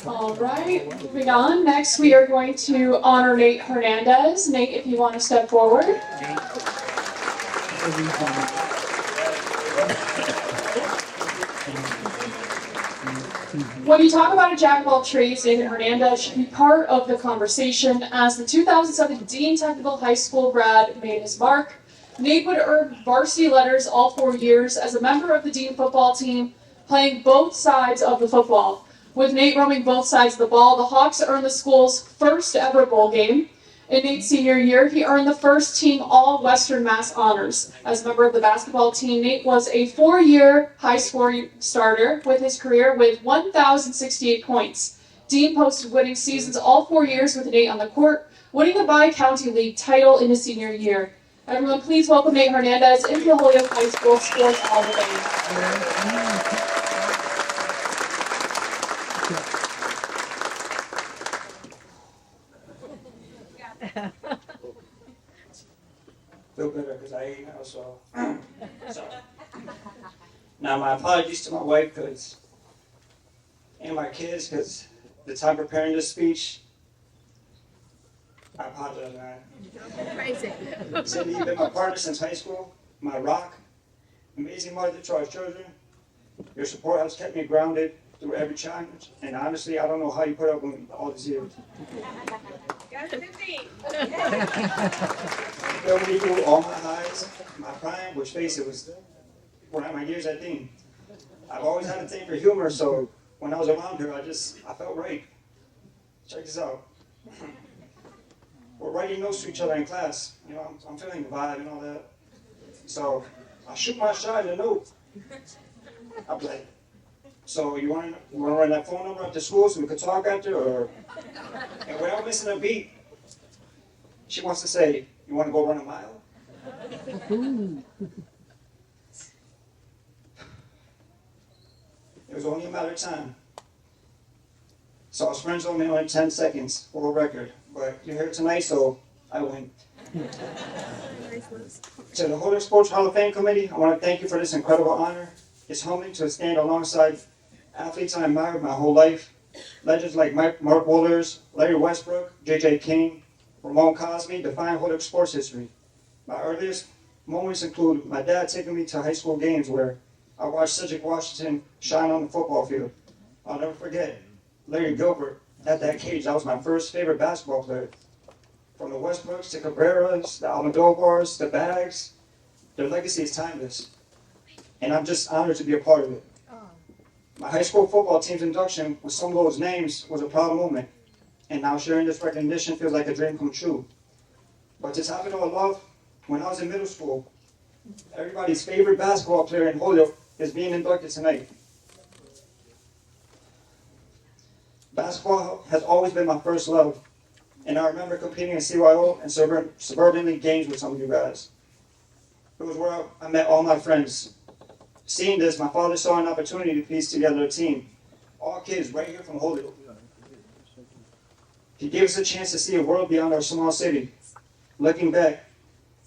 All right, moving on. Next, we are going to honor Nate Hernandez. Nate, if you want to step forward. When you talk about a jack of all trades, Nate Hernandez should be part of the conversation. As the 2007 Dean Technical High School grad made his mark, Nate would earn varsity letters all 4 years as a member of the Dean football team, playing both sides of the football. With Nate roaming both sides of the ball, the Hawks earned the school's first ever bowl game. In Nate's senior year, he earned the first team All-Western Mass honors. As a member of the basketball team, Nate was a 4-year high-scoring starter with his career with 1,068 points. Dean posted winning seasons all 4 years with Nate on the court, winning the Bi-County League title in his senior year. Everyone, please welcome Nate Hernandez into the Holyoke High School Sports Hall of Fame. Feel better because I ate now, so. Now my apologies to my wife and my kids because the time preparing this speech, I apologize, man. Crazy. Cindy, you've been my partner since high school, my rock, amazing mother to our children. Your support has kept me grounded through every challenge, and honestly, I don't know how you put up with me all these years. When you do all my highs, my prime, which face it was one of my years at Dean. I've always had a thing for humor, so when I was around her, I felt right. Check this out. We're writing notes to each other in class. You know, I'm feeling the vibe and all that. So I shoot my shot in a note. I'm like, so you want to run that phone number up to school so we could talk after, or? And without missing a beat, she wants to say, you want to go run a mile? It was only a matter of time. So I was friends only in 10 seconds for a record, but you're here tonight, so I win. To the Holyoke Sports Hall of Fame Committee, I want to thank you for this incredible honor. It's humbling to stand alongside athletes I admired my whole life. Legends like Mark Wohlers, Larry Westbrook, J.J. King, Ramon Cosby define Holyoke sports history. My earliest moments include my dad taking me to high school games where I watched Cedric Washington shine on the football field. I'll never forget Larry Gilbert at that cage. That was my first favorite basketball player. From the Westbrooks to Cabreras, the Almodovars, the Bags, their legacy is timeless. And I'm just honored to be a part of it. My high school football team's induction with some of those names was a proud moment. And now sharing this recognition feels like a dream come true. But to top it all off, when I was in middle school, everybody's favorite basketball player in Holyoke is being inducted tonight. Basketball has always been my first love, and I remember competing in CYO and suburban league games with some of you guys. It was where I met all my friends. Seeing this, my father saw an opportunity to piece together a team, all kids right here from Holyoke. He gave us a chance to see a world beyond our small city. Looking back,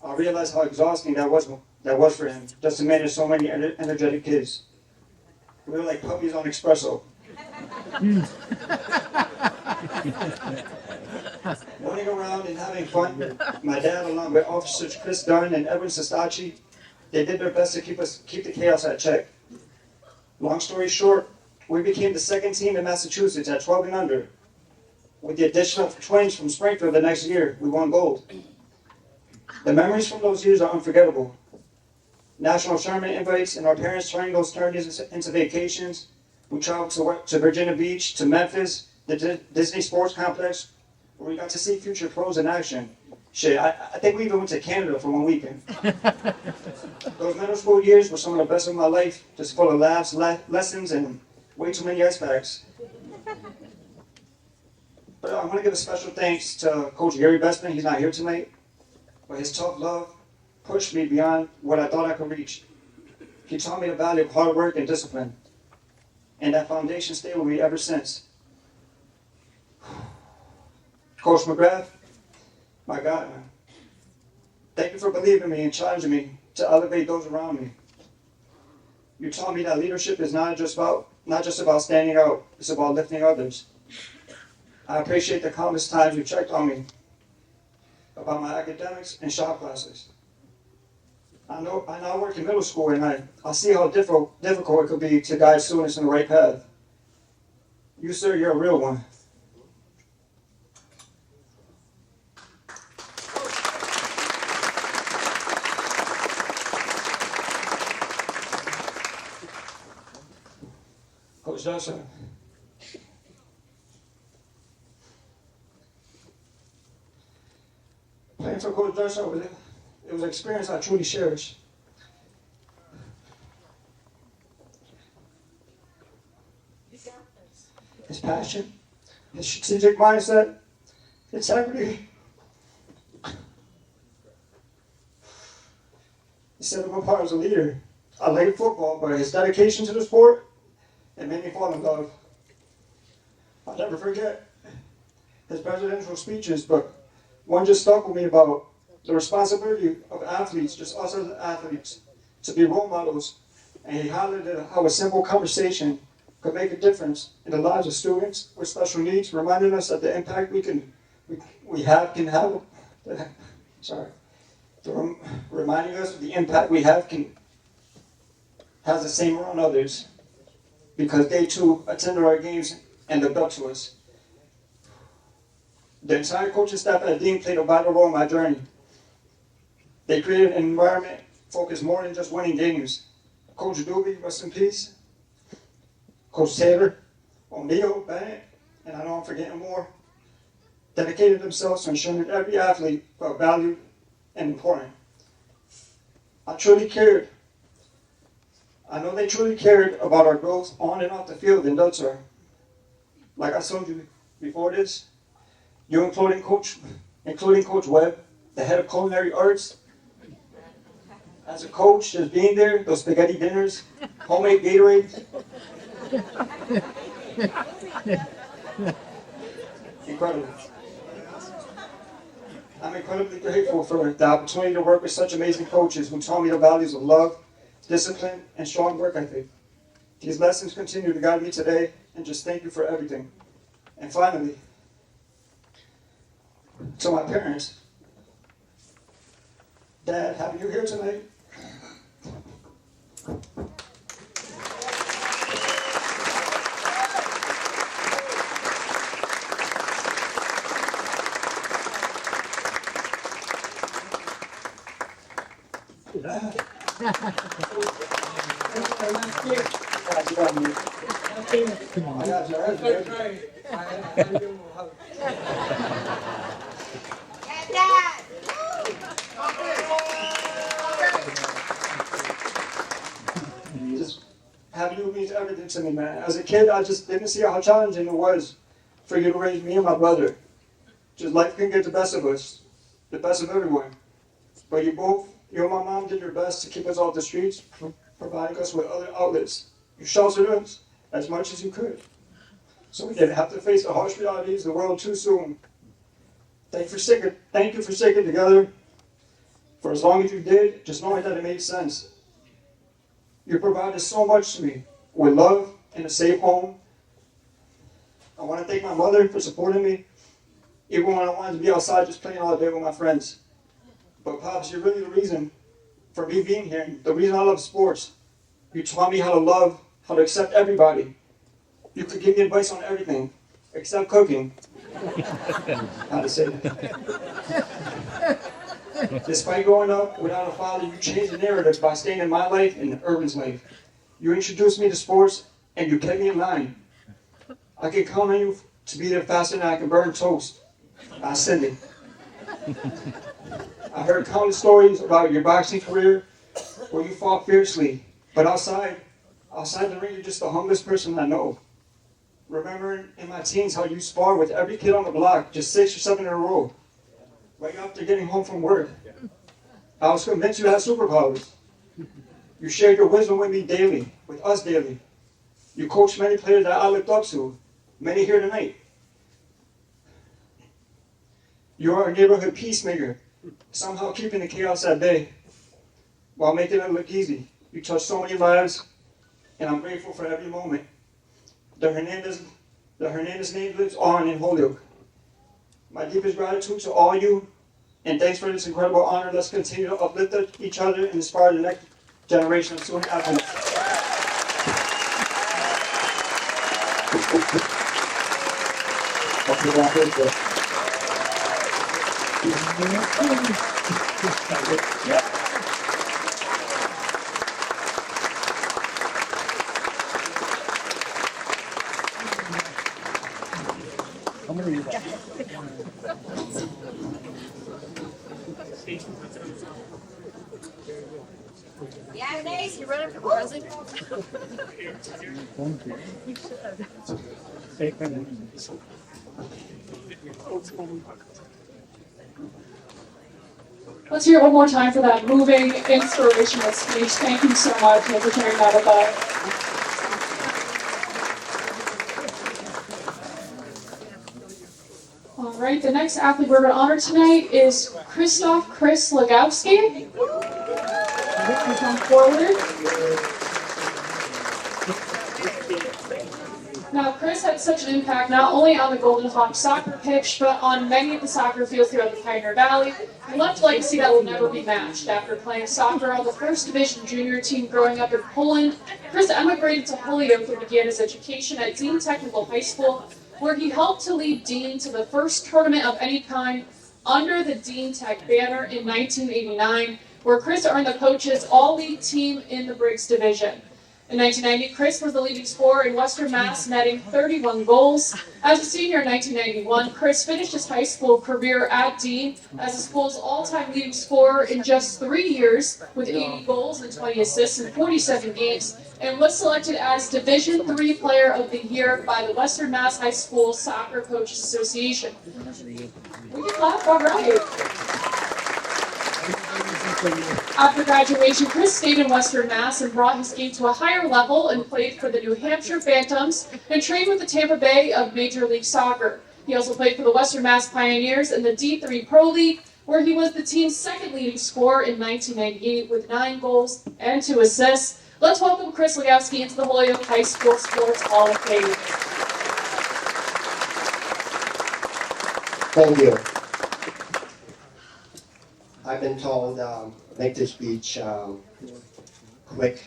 I realized how exhausting that was for him, just to manage so many energetic kids. We were like puppies on espresso. Running around and having fun, my dad, along with officers Chris Dunn and Edwin Sestaci, they did their best to keep the chaos at check. Long story short, we became the second team in Massachusetts at 12 and under. With the addition of twins from Springfield the next year, we won gold. The memories from those years are unforgettable. National tournament invites and our parents turning those tourneys into vacations. We traveled to Virginia Beach, to Memphis, the Disney Sports Complex, where we got to see future pros in action. Shit, I think we even went to Canada for one weekend. Those middle school years were some of the best of my life, just full of laughs, lessons, and way too many ice packs. But I want to give a special thanks to Coach Gary Bestman. He's not here tonight, but his tough love pushed me beyond what I thought I could reach. He taught me the value of hard work and discipline, and that foundation stayed with me ever since. Coach McGrath, my God, man. Thank you for believing in me and challenging me to elevate those around me. You taught me that leadership is not just about standing out, it's about lifting others. I appreciate the countless times you checked on me about my academics and shop classes. I now work in middle school, and I see how difficult it could be to guide students in the right path. You, sir, you're a real one. Coach Johnson. Playing for Coach Johnson, it was an experience I truly cherish. His passion, his strategic mindset, integrity. He set him apart as a leader. I liked football, but his dedication to the sport, it made me fall in love. I'll never forget his presidential speeches, but one just stuck with me about the responsibility of athletes, just us as athletes, to be role models. And he highlighted how a simple conversation could make a difference in the lives of students with special needs, reminding us that the impact reminding us of the impact we have has the same on others, because they too attended our games and looked up to us. The entire coaching staff at Dean played a vital role in my journey. They created an environment focused more than just winning games. Coach Doobie, rest in peace. Coach Taylor, O'Neill, Bennett, and I know I'm forgetting more, dedicated themselves to ensuring that every athlete felt valued and important. I know they truly cared about our growth on and off the field, and that's our, like I told you before this, you including Coach Webb, the head of culinary arts. As a coach, just being there, those spaghetti dinners, homemade Gatorade. Incredible. I'm incredibly grateful for the opportunity to work with such amazing coaches who taught me the values of love, discipline, and strong work ethic. These lessons continue to guide me today, and just thank you for everything. And finally, to my parents, Dad, having you here tonight Just having you means everything to me, man. As a kid, I just didn't see how challenging it was for you to raise me and my brother. Just life can get the best of us, the best of everyone. But you and my mom did your best to keep us off the streets, providing us with other outlets. You sheltered us as much as you could, so we didn't have to face the harsh realities of the world too soon. Thank you for sticking together for as long as you did, just knowing that it made sense. You provided so much to me with love and a safe home. I want to thank my mother for supporting me, even when I wanted to be outside just playing all day with my friends. But Pops, you're really the reason for me being here, the reason I love sports. You taught me how to love, how to accept everybody. You could give me advice on everything, except cooking. How to say that. Despite growing up without a father, you changed the narrative by staying in my life and Urban's life. You introduced me to sports, and you kept me in line. I can count on you to be there faster than I can burn toast. Cindy. I heard countless stories about your boxing career, where you fought fiercely, but outside the ring, you're just the humblest person I know. Remembering in my teens how you sparred with every kid on the block, just 6 or 7 in a row, right after getting home from work. I was convinced you had superpowers. You shared your wisdom with me daily, with us daily. You coached many players that I looked up to, many here tonight. You are a neighborhood peacemaker, somehow keeping the chaos at bay, while making it look easy. You touched so many lives, and I'm grateful for every moment. The Hernandez name lives on in Holyoke. My deepest gratitude to all you, and thanks for this incredible honor. Let's continue to uplift each other and inspire the next generation of student athletes. Yeah, Nate, you running for president? You should. Let's hear it one more time for that moving, inspirational speech. Thank you so much for sharing that with us. All right, the next athlete we're going to honor tonight is Chris Legowski. Come forward. Now, Chris had such an impact not only on the Golden Hawk soccer pitch, but on many of the soccer fields throughout the Pioneer Valley. He left a legacy that will never be matched. After playing soccer on the first division junior team growing up in Poland, Chris emigrated to Holyoke and began his education at Dean Technical High School, where he helped to lead Dean to the first tournament of any kind under the Dean Tech banner in 1989, where Chris earned the coach's all-league team in the Briggs division. In 1990, Chris was the leading scorer in Western Mass, netting 31 goals. As a senior in 1991, Chris finished his high school career at Dean as the school's all-time leading scorer in just 3 years, with 80 goals and 20 assists in 47 games, and was selected as Division III Player of the Year by the Western Mass High School Soccer Coaches Association. We can clap, all right. After graduation, Chris stayed in Western Mass and brought his game to a higher level and played for the New Hampshire Phantoms and trained with the Tampa Bay of Major League Soccer. He also played for the Western Mass Pioneers in the D3 Pro League, where he was the team's second leading scorer in 1998 with 9 goals and 2 assists. Let's welcome Chris Legowski into the Holyoke High School Sports Hall of Fame. Thank you. I've been told make this speech quick,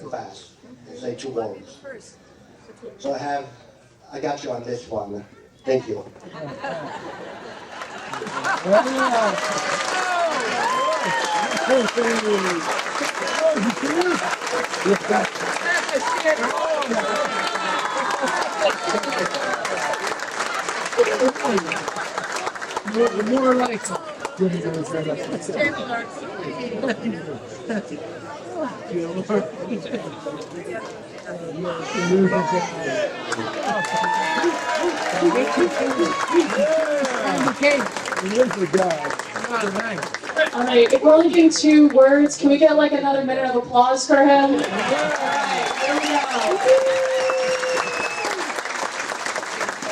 fast, say 2 words. So I got you on this one. Thank you. More like All right, if we're only getting 2 words, can we get like another minute of applause for him? All right, here we go.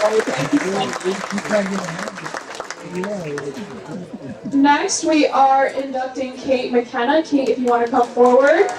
All right, thank you so much. Next, we are inducting Kate McKenna. Kate, if you want to come forward.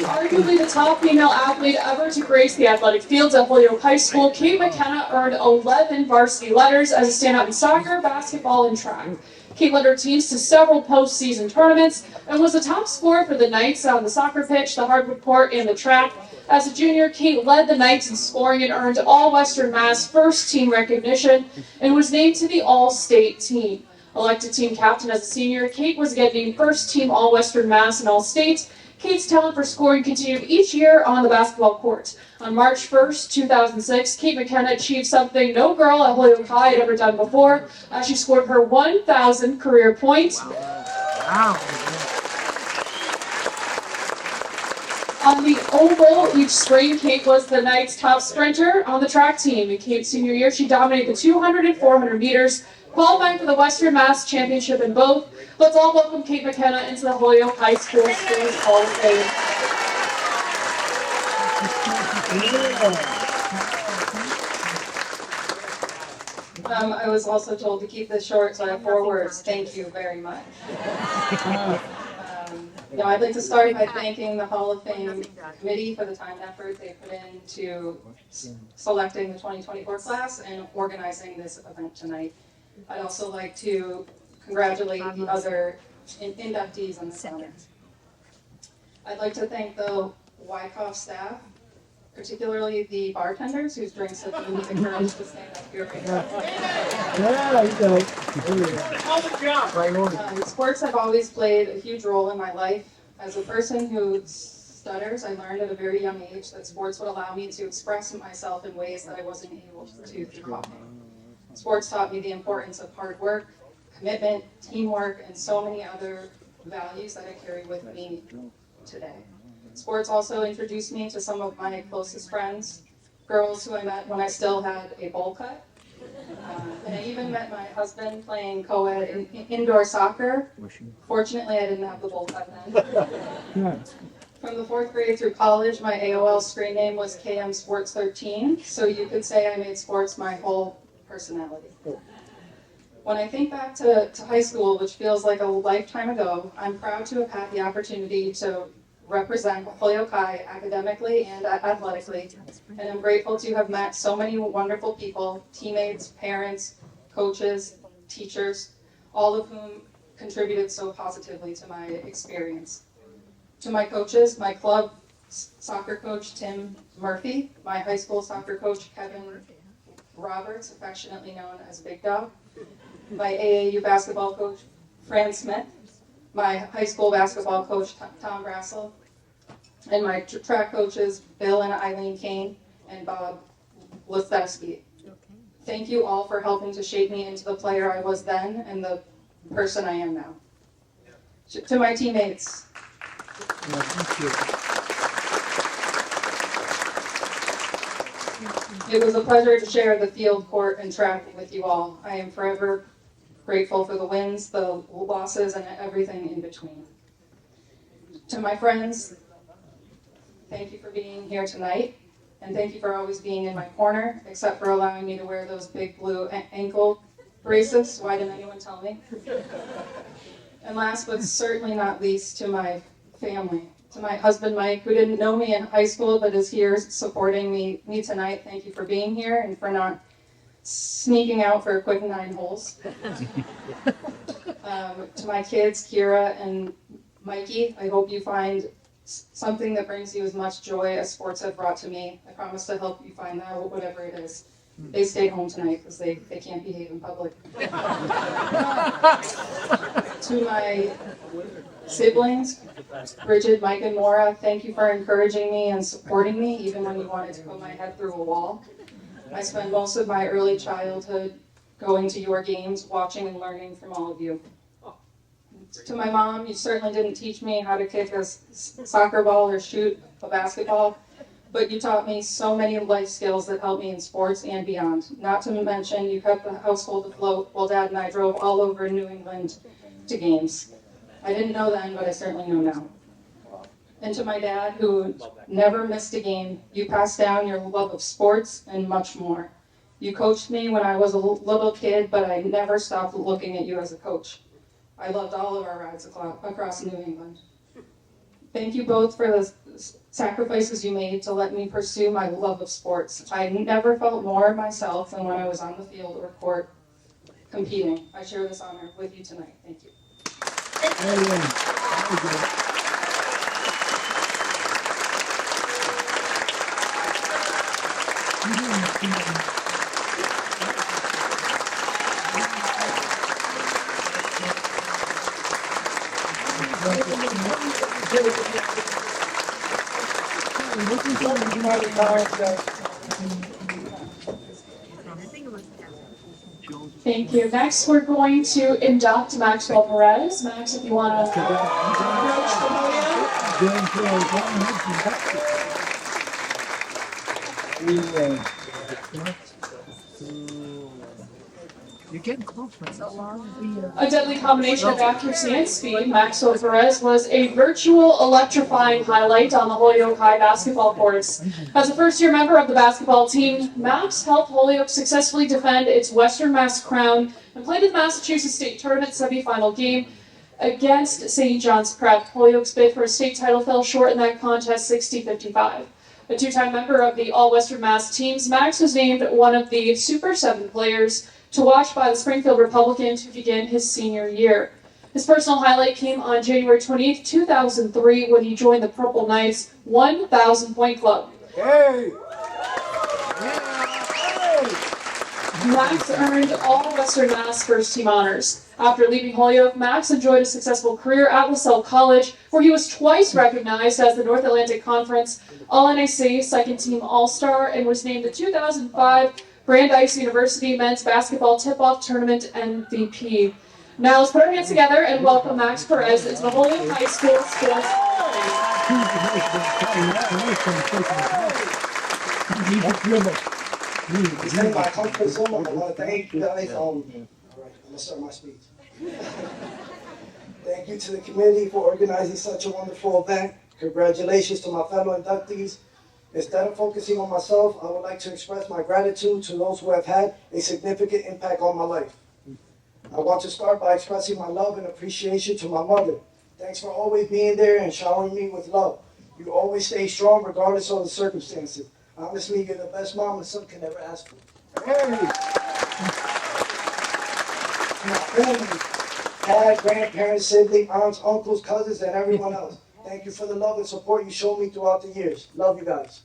Arguably the top female athlete ever to grace the athletic fields at Holyoke High School, Kate McKenna earned 11 varsity letters as a standout in soccer, basketball, and track. Kate led her teams to several postseason tournaments and was the top scorer for the Knights on the soccer pitch, the hardwood court, and the track. As a junior, Kate led the Knights in scoring and earned All-Western Mass first team recognition and was named to the All-State team. Elected team captain as a senior, Kate was again named first team All-Western Mass and All-State. Kate's talent for scoring continued each year on the basketball court. On March 1st, 2006, Kate McKenna achieved something no girl at Holyoke High had ever done before, as she scored her 1,000th career point. Wow. On the oval each spring, Kate was the Knights' top sprinter on the track team. In Kate's senior year, she dominated the 200 and 400 meters, qualifying for the Western Mass Championship in both. Let's all welcome Kate McKenna into the Holyoke High School Schools Hall of Fame. I was also told to keep this short, so I have 4 words. Thank you very much. I'd like to start by thanking the Hall of Fame committee for the time and effort they put into selecting the 2024 class and organizing this event tonight. I'd also like to congratulate the other inductees on this honor. I'd like to thank the Wyckoff staff, particularly the bartenders whose drinks have given me the courage to stand up here right now. Sports have always played a huge role in my life. As a person who stutters, I learned at a very young age that sports would allow me to express myself in ways that I wasn't able to through talking. Sports taught me the importance of hard work, commitment, teamwork, and so many other values that I carry with me today. Sports also introduced me to some of my closest friends, girls who I met when I still had a bowl cut. And I even met my husband playing co-ed in indoor soccer. Fortunately, I didn't have the bowl cut then. From the 4th grade through college, my AOL screen name was KM Sports 13, so you could say I made sports my whole personality. When I think back to high school, which feels like a lifetime ago, I'm proud to have had the opportunity to represent Holyoke High academically and athletically, and I'm grateful to have met so many wonderful people, teammates, parents, coaches, teachers, all of whom contributed so positively to my experience. To my coaches, my club soccer coach, Tim Murphy, my high school soccer coach, Kevin Roberts, affectionately known as Big Dog, my AAU basketball coach, Fran Smith, my high school basketball coach, Tom Brassel, and my track coaches, Bill and Eileen Kane, and Bob Legowski. Thank you all for helping to shape me into the player I was then and the person I am now. To my teammates, it was a pleasure to share the field, court, and track with you all. I am forever grateful for the wins, the losses, and everything in between. To my friends, thank you for being here tonight, and thank you for always being in my corner, except for allowing me to wear those big blue ankle braces. Why didn't anyone tell me? And last but certainly not least, to my family. To my husband, Mike, who didn't know me in high school but is here supporting me tonight. Thank you for being here and for not sneaking out for a quick 9 holes. To my kids, Kira and Mikey, I hope you find something that brings you as much joy as sports have brought to me. I promise to help you find that, whatever it is. They stayed home tonight because they can't behave in public. To my siblings, Bridget, Mike, and Maura, thank you for encouraging me and supporting me even when you wanted to put my head through a wall. I spent most of my early childhood going to your games, watching and learning from all of you. To my mom, you certainly didn't teach me how to kick a soccer ball or shoot a basketball, but you taught me so many life skills that helped me in sports and beyond. Not to mention, you kept the household afloat while Dad and I drove all over New England to games. I didn't know then, but I certainly know now. And to my dad, who never missed a game, you passed down your love of sports and much more. You coached me when I was a little kid, but I never stopped looking at you as a coach. I loved all of our rides across New England. Thank you both for the sacrifices you made to let me pursue my love of sports. I never felt more myself than when I was on the field or court competing. I share this honor with you tonight. Thank you. Thank you. Next, we're going to induct Maxwell Perez. Max, if you want to approach the podium. You're getting close, man. A deadly combination of accuracy and speed, Maxwell Perez was a virtual electrifying highlight on the Holyoke High basketball courts. As a first-year member of the basketball team, Max helped Holyoke successfully defend its Western Mass crown and played in the Massachusetts State Tournament semifinal game against St. John's Prep. Holyoke's bid for a state title fell short in that contest 60-55. A two-time member of the All-Western Mass teams, Max was named one of the Super 7 players to watch by the Springfield Republican to begin his senior year. His personal highlight came on January 28, 2003, when he joined the Purple Knights 1,000-point club. Hey! Max earned all Western Mass first-team honors. After leaving Holyoke, Max enjoyed a successful career at LaSalle College, where he was twice recognized as the North Atlantic Conference All-NAC Second-Team All-Star and was named the 2005 Brandeis University Men's Basketball Tip-Off Tournament MVP. Now let's put our hands together and welcome Max Perez into the Holyoke High School Sports It's in my comfort zone. I want to thank you guys. All right, I'm going to start my speech. Thank you to the committee for organizing such a wonderful event. Congratulations to my fellow inductees. Instead of focusing on myself, I would like to express my gratitude to those who have had a significant impact on my life. I want to start by expressing my love and appreciation to my mother. Thanks for always being there and showering me with love. You always stay strong regardless of the circumstances. Honestly, you're the best mom a son can ever ask for. Hey! My family, dad, grandparents, siblings, aunts, uncles, cousins, and everyone else. Thank you for the love and support you showed me throughout the years. Love you guys.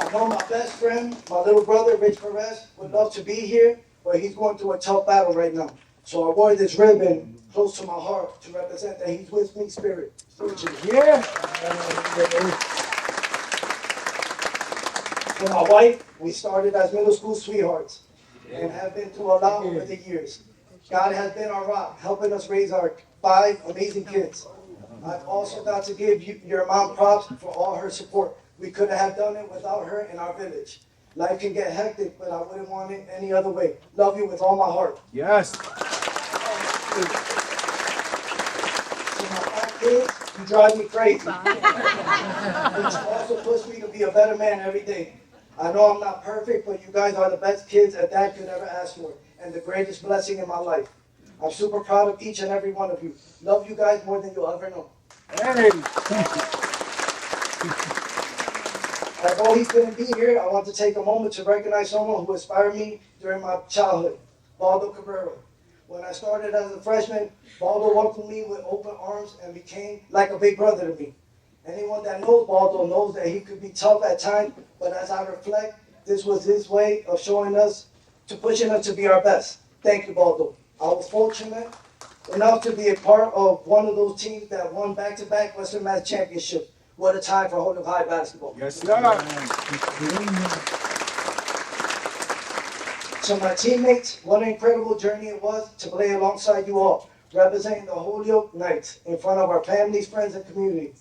I know my best friend, my little brother, Rich Perez, would love to be here, but he's going through a tough battle right now. So I wore this ribbon close to my heart to represent that he's with me, spirit. Yeah. For my wife, we started as middle school sweethearts and have been through a lot over the years. God has been our rock, helping us raise our 5 amazing kids. I've also got to give your mom props for all her support. We couldn't have done it without her in our village. Life can get hectic, but I wouldn't want it any other way. Love you with all my heart. Yes. To my 5 kids, you drive me crazy. Which also pushes me to be a better man every day. I know I'm not perfect, but you guys are the best kids a dad could ever ask for, and the greatest blessing in my life. I'm super proud of each and every one of you. Love you guys more than you'll ever know. Hey. Although he couldn't be here, I want to take a moment to recognize someone who inspired me during my childhood, Baldo Cabrera. When I started as a freshman, Baldo welcomed me with open arms and became like a big brother to me. Anyone that knows Baldo knows that he could be tough at times, but as I reflect, this was his way of showing us, pushing us to be our best. Thank you, Baldo. I was fortunate enough to be a part of one of those teams that won back-to-back Western Mass Championships. What a time for Holyoke High basketball. Yes, sir. To my teammates, what an incredible journey it was to play alongside you all, representing the Holyoke Knights in front of our families, friends, and community.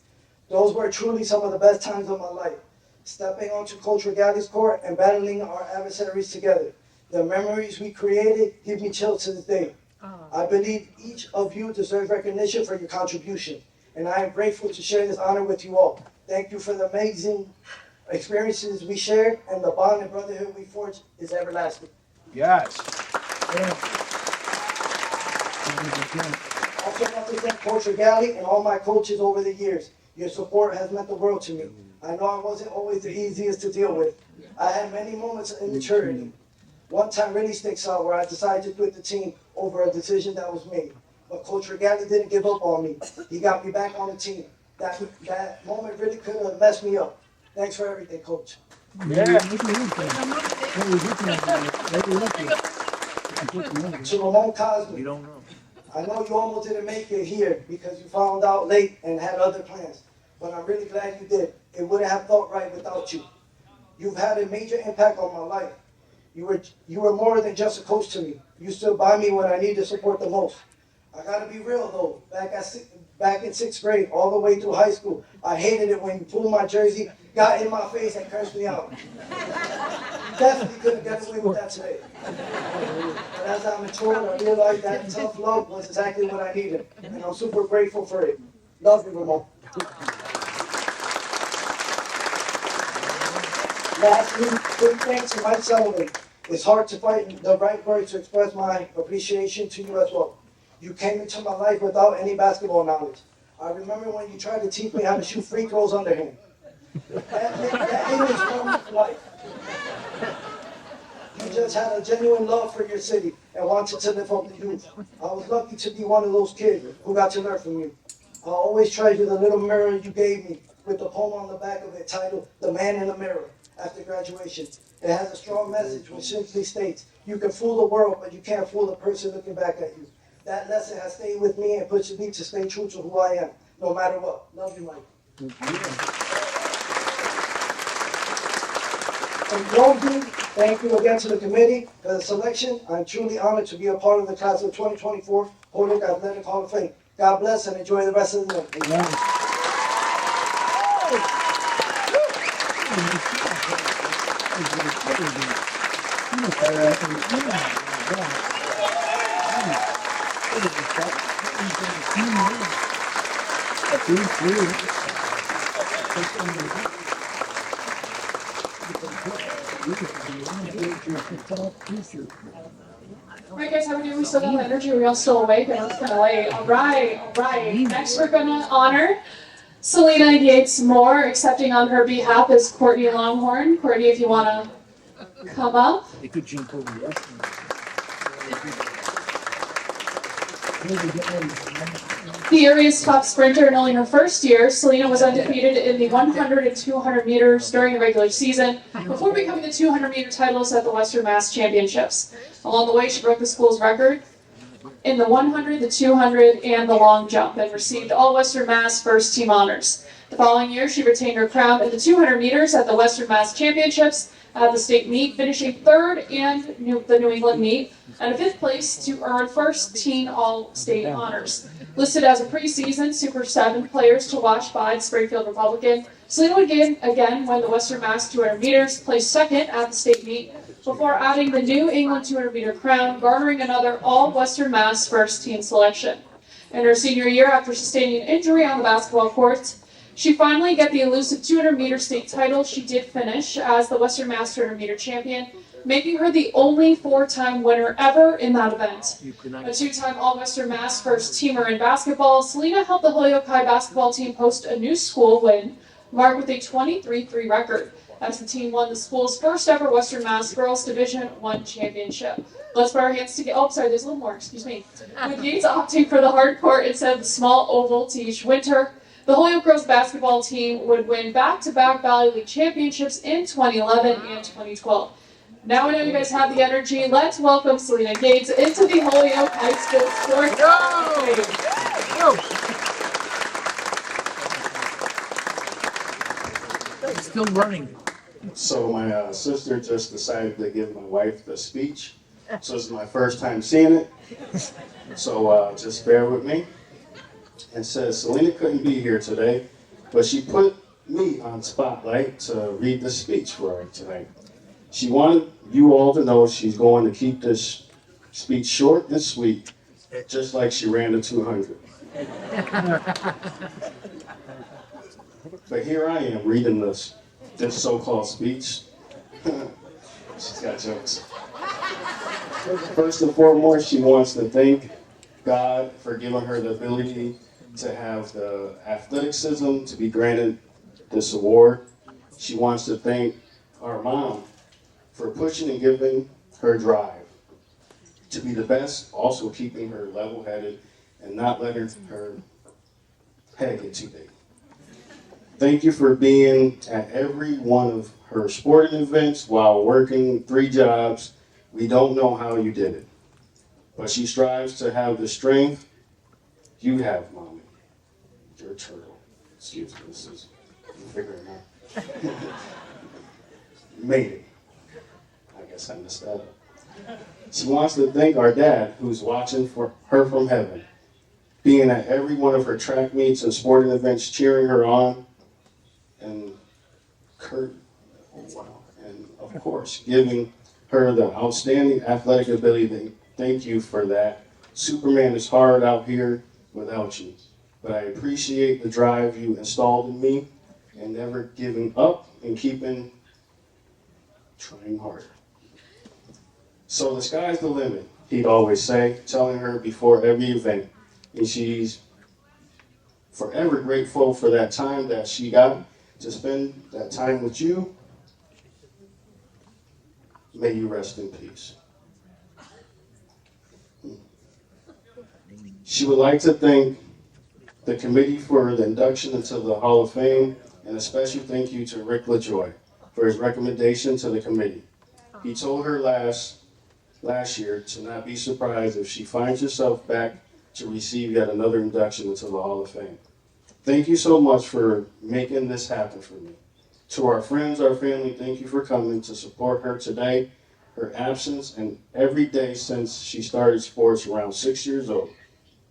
Those were truly some of the best times of my life. Stepping onto Coach Regali's court and battling our adversaries together. The memories we created give me chills to this day. I believe each of you deserves recognition for your contribution, and I am grateful to share this honor with you all. Thank you for the amazing experiences we shared, and the bond and brotherhood we forged is everlasting. Yes. Also want to thank Coach Regali and all my coaches over the years. Your support has meant the world to me. I know I wasn't always the easiest to deal with. I had many moments of immaturity. One time really sticks out where I decided to quit the team over a decision that was made. But Coach Regali didn't give up on me. He got me back on the team. That moment really could have messed me up. Thanks for everything, Coach. Yeah. To Ramon Cosby, I know you almost didn't make it here because you found out late and had other plans. But I'm really glad you did. It wouldn't have felt right without you. You've had a major impact on my life. You were more than just a coach to me. You stood by me when I needed support the most. I gotta be real though. Back in sixth grade, all the way through high school, I hated it when you pulled my jersey, got in my face, and cursed me out. You definitely couldn't get away with that today. But as I matured, I realized that tough love was exactly what I needed, and I'm super grateful for it. Love you, Ramon. Lastly, big thanks to Mike Sullivan. It's hard to find the right words to express my appreciation to you as well. You came into my life without any basketball knowledge. I remember when you tried to teach me how to shoot free throws underhand. That English taught me for life. You just had a genuine love for your city and wanted to live up the youth. I was lucky to be one of those kids who got to learn from you. I always treasure the little mirror you gave me with the poem on the back of it titled "The Man in the Mirror." After graduation, it has a strong message which simply states, you can fool the world, but you can't fool the person looking back at you. That lesson has stayed with me and pushes me to stay true to who I am, no matter what. Love you, Mike. In closing, thank you again to the committee for the selection. I'm truly honored to be a part of the class of 2024 Holyoke Athletic Hall of Fame. God bless and enjoy the rest of the night. Alright guys, how we doing? We still got energy? Are we all still awake? I know it's kind of late. Alright. Next we're gonna honor Selena Yates Moore. Accepting on her behalf is Courtney Longhorn. Courtney, if you wanna come up. The area's top sprinter in only her first year, Selena was undefeated in the 100 and 200 meters during the regular season before becoming the 200-meter titles at the Western Mass Championships. Along the way, she broke the school's record in the 100, the 200, and the long jump and received all Western Mass first team honors. The following year, she retained her crown in the 200 meters at the Western Mass Championships at the state meet, finishing third in the New England meet, and a fifth place to earn first team all-state honors. Listed as a preseason Super 7 players to watch by the Springfield Republican, Selena would again win the Western Mass 200 meters, placed second at the state meet, before adding the New England 200 meter crown, garnering another all-Western Mass first team selection. In her senior year, after sustaining an injury on the basketball court, she finally got the elusive 200 meter state title. She did finish as the Western Mass 200 meter champion, making her the only four-time winner ever in that event. A two-time All-Western Mass first teamer in basketball, Selena helped the Holyoke High basketball team post a new school win, marked with a 23-3 record, as the team won the school's first ever Western Mass Girls Division I championship. Let's put our hands together. Oh, sorry, there's a little more, excuse me. With Yates opting for the hard court instead of the small oval to each winter, The Holyoke girls basketball team would win back-to-back Valley League championships in 2011 and 2012. Now I know you guys have the energy. Let's welcome Selena Gates into the Holyoke High School Sports Hall of Fame. Still running. So my sister just decided to give my wife the speech. So this is my first time seeing it. So just bear with me. And says Selena couldn't be here today, but she put me on spotlight to read the speech for her tonight. She wanted you all to know she's going to keep this speech short and sweet, just like she ran the 200. But here I am reading this so-called speech. She's got jokes. First and foremost, she wants to thank God for giving her the ability to have the athleticism to be granted this award. She wants to thank our mom for pushing and giving her drive to be the best, also keeping her level-headed and not letting her head get too big. Thank you for being at every one of her sporting events while working 3 jobs. We don't know how you did it, but she strives to have the strength you have, Mommy. Your turtle. Excuse me, this is figuring out. Made it. I guess I messed that up. She wants to thank our dad, who's watching for her from heaven, being at every one of her track meets and sporting events, cheering her on, and and of course, giving her the outstanding athletic ability. Thank you for that. Superman is hard out here without you, but I appreciate the drive you installed in me and never giving up and trying harder. So the sky's the limit, he'd always say, telling her before every event. And she's forever grateful for that time that she got to spend that time with you. May you rest in peace. She would like to thank the committee for the induction into the Hall of Fame, and a special thank you to Rick LaJoy for his recommendation to the committee. He told her last year to not be surprised if she finds herself back to receive yet another induction into the Hall of Fame. Thank you so much for making this happen for me. To our friends, our family, thank you for coming to support her today, her absence, and every day since she started sports around 6 years old.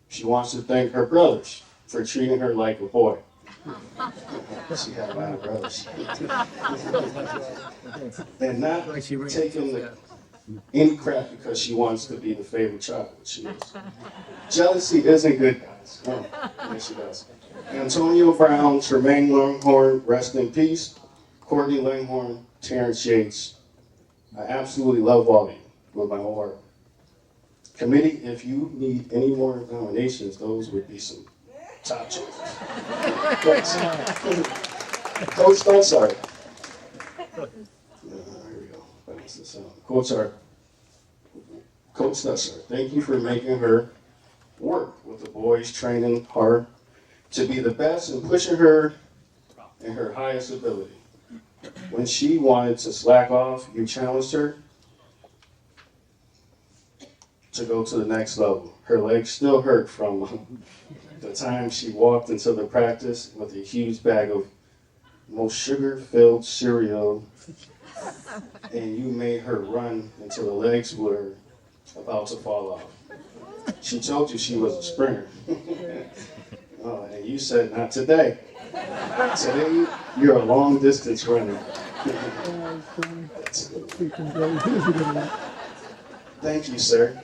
She wants to thank her brothers for treating her like a boy. She had a lot of brothers. And not taking any crap because she wants to be the favorite child, which she is. Jealousy isn't good, guys. No, yes, she does. Antonio Brown, Tremaine Langhorne, rest in peace. Courtney Langhorne, Terrence Yates. I absolutely love all of you with my whole heart. Committee, if you need any more nominations, those would be some top choices. Coach Stutzard. Here we go. Balance this out. Coach Stutzard, thank you for making her work with the boys, training hard to be the best and pushing her in her highest ability. When she wanted to slack off, you challenged her to go to the next level. Her legs still hurt from the time she walked into the practice with a huge bag of most sugar-filled cereal, and you made her run until the legs were about to fall off. She told you she was a sprinter. And you said, not today. Today, you're a long-distance runner. Thank you, sir.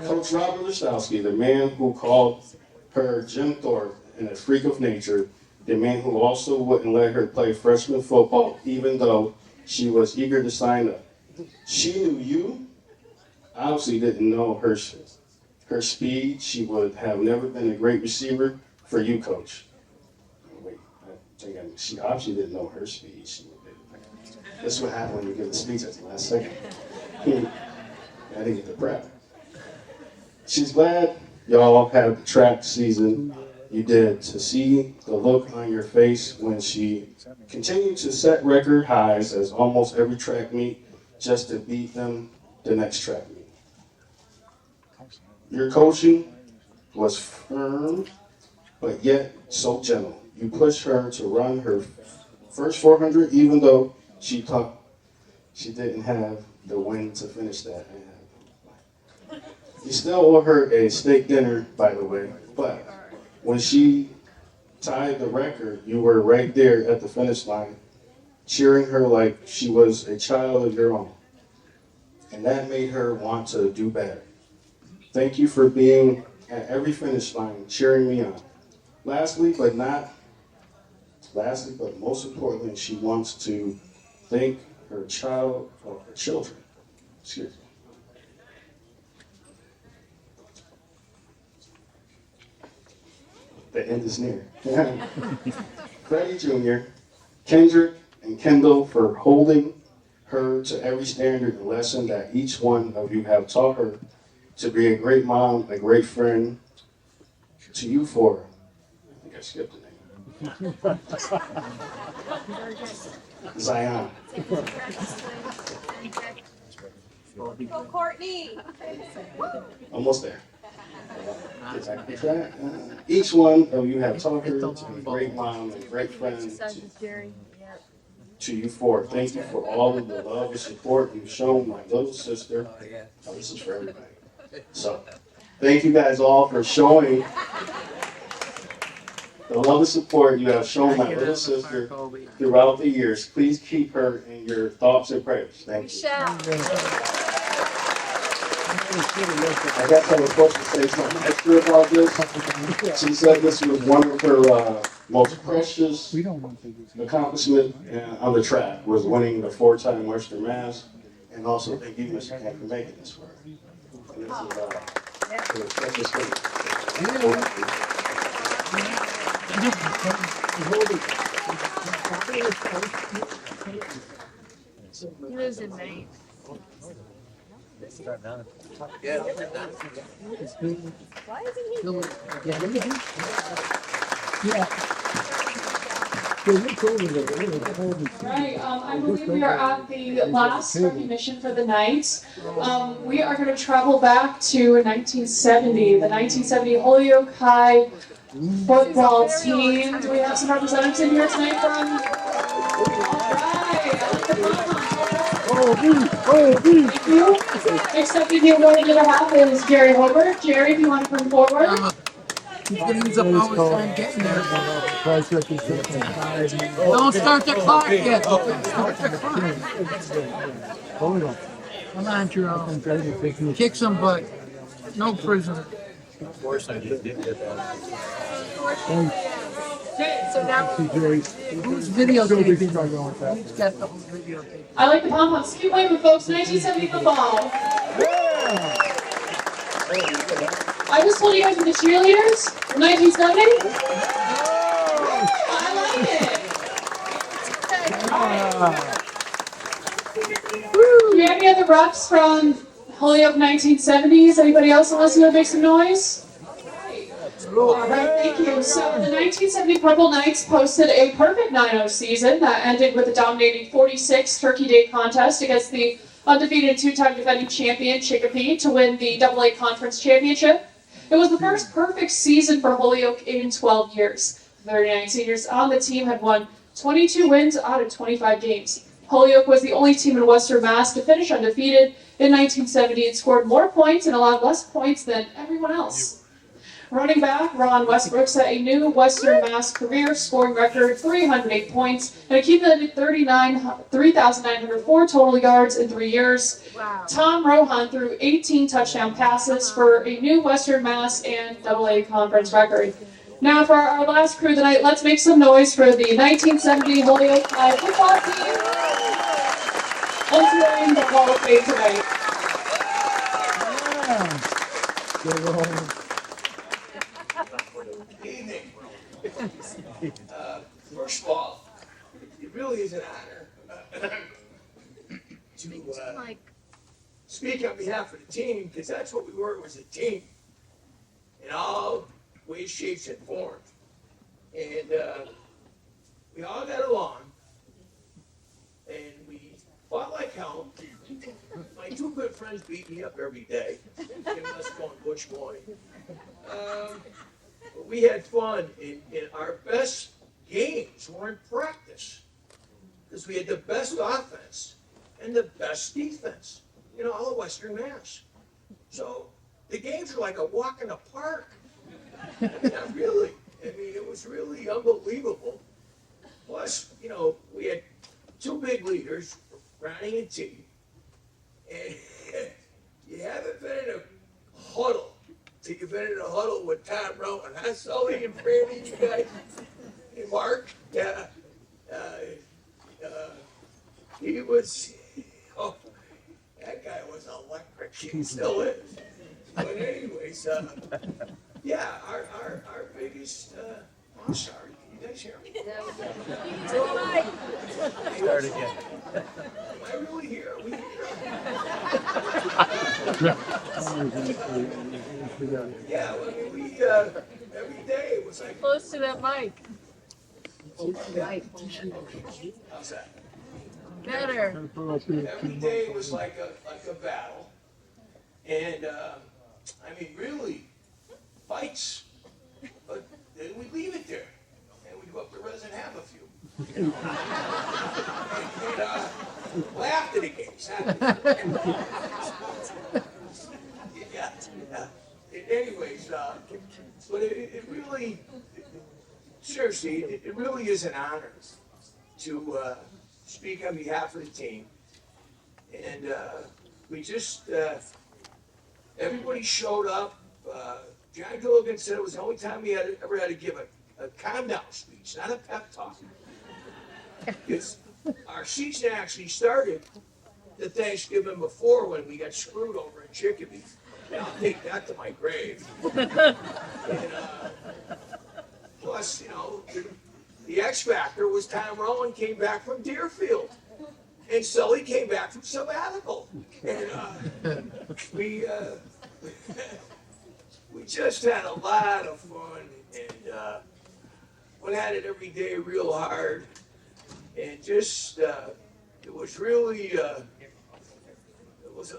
Coach Robert Legowski, the man who called her Jim Thorpe and a freak of nature, the man who also wouldn't let her play freshman football, even though she was eager to sign up. She knew you, obviously didn't know her speed. She would have never been a great receiver for you, Coach. Wait, she obviously didn't know her speed. This is what happened when you give the speech at the last second. I didn't get the prep. She's glad y'all had the track season you did, to see the look on your face when she continued to set record highs as almost every track meet just to beat them the next track meet. Your coaching was firm, but yet so gentle. You pushed her to run her first 400, even though she thought she didn't have the wind to finish that. You still owe her a steak dinner, by the way, but when she tied the record, you were right there at the finish line, cheering her like she was a child of your own. And that made her want to do better. Thank you for being at every finish line, cheering me on. Lastly, but most importantly, she wants to thank her children. Excuse me. The end is near. Freddie Jr., Kendrick, and Kendall for holding her to every standard and lesson that each one of you have taught her to be a great mom, a great friend. To you four, I think I skipped a name. Zion. Go Courtney! Almost there. Each one of you have taught her to be a great mom and great friend. To you four, thank you for all of the love and support you've shown my little sister. Oh, this is for everybody. So, thank you guys all for showing the love and support you have shown my little sister throughout the years. Please keep her in your thoughts and prayers. Thank you. I guess I was supposed to say something extra about this. She said this was one of her most precious accomplishments on the track, was winning the 4-time Western Mass, and also thank you, Mr. Kemp, for making this for her. And this is a precious thing. He lives in Maine. Yeah. Why isn't he? Right, I believe we are at the last recognition for the night. We are going to travel back to 1970, the 1970 Holyoke High football team. Do we have some representatives in here tonight from? Thank you. Accepting the award on your behalf is Jerry Hobart. Jerry, if you want to come forward. He's gonna use up all his time getting there. Don't start the clock yet. Don't start the clock. Come on, Jerome. Kick some butt. No prisoner. Of course I did get that. So now, who's videotaping? Who's got the whole videotape? I like the pom-poms. Keep waving, folks. 1970 football. I just told you guys with the cheerleaders from 1970. I like it. Do we have any other reps from Holyoke 1970s? Anybody else that listen to make some noise? All right, thank you. So the 1970 Purple Knights posted a perfect 9-0 season that ended with a dominating 46 Turkey Day contest against the undefeated 2-time defending champion Chicopee to win the AA Conference Championship. It was the first perfect season for Holyoke in 12 years. The 39 seniors on the team had won 22 wins out of 25 games. Holyoke was the only team in Western Mass to finish undefeated in 1970 and scored more points and allowed less points than everyone else. Running back, Ron Westbrook set a new Western Mass career scoring record, 308 points, and accumulated 3,904 total yards in 3 years. Wow. Tom Rohan threw 18 touchdown passes for a new Western Mass and AA Conference record. Now for our last crew tonight, let's make some noise for the 1970 Holyoke High football team entering the Hall of Fame tonight. First of all, it really is an honor to speak on behalf of the team, because that's what we were, was a team. And all ways, shapes, and forms. And we all got along, and we fought like hell. My two good friends beat me up every day, giving us going bush boy. But we had fun, and our best games were in practice, because we had the best offense and the best defense in all of Western Mass. So the games were like a walk in the park. Not really. I mean, it was really unbelievable. Plus, we had two big leaders, Ronnie and T. And you haven't been in a huddle till you've been in a huddle with Tom Rowan. Huh, Sully and Franny, you guys? And Mark? Yeah. He was, that guy was electric. He still is. But anyways, yeah, our biggest, I'm sorry, can you guys hear me? Start again. Am I really here? Are we here? Yeah, I mean, we, every day it was like. Close to that mic. How's that? Better. Every day was like a battle. And, I mean, really, fights. But then we leave it there. And we go up to Res and have a few. And laughed at the games. Yeah. Anyways, but it really, seriously, it really is an honor to speak on behalf of the team. And we just, everybody showed up. John Gilligan said it was the only time we ever had to give a calm down speech, not a pep talk. Because our season actually started the Thanksgiving before when we got screwed over in Chicopee. And I'll take that to my grave. And, plus, the X factor was Tom Rowan came back from Deerfield. And Sully came back from sabbatical. And we just had a lot of fun, and went at it every day real hard. And just, it was really, it was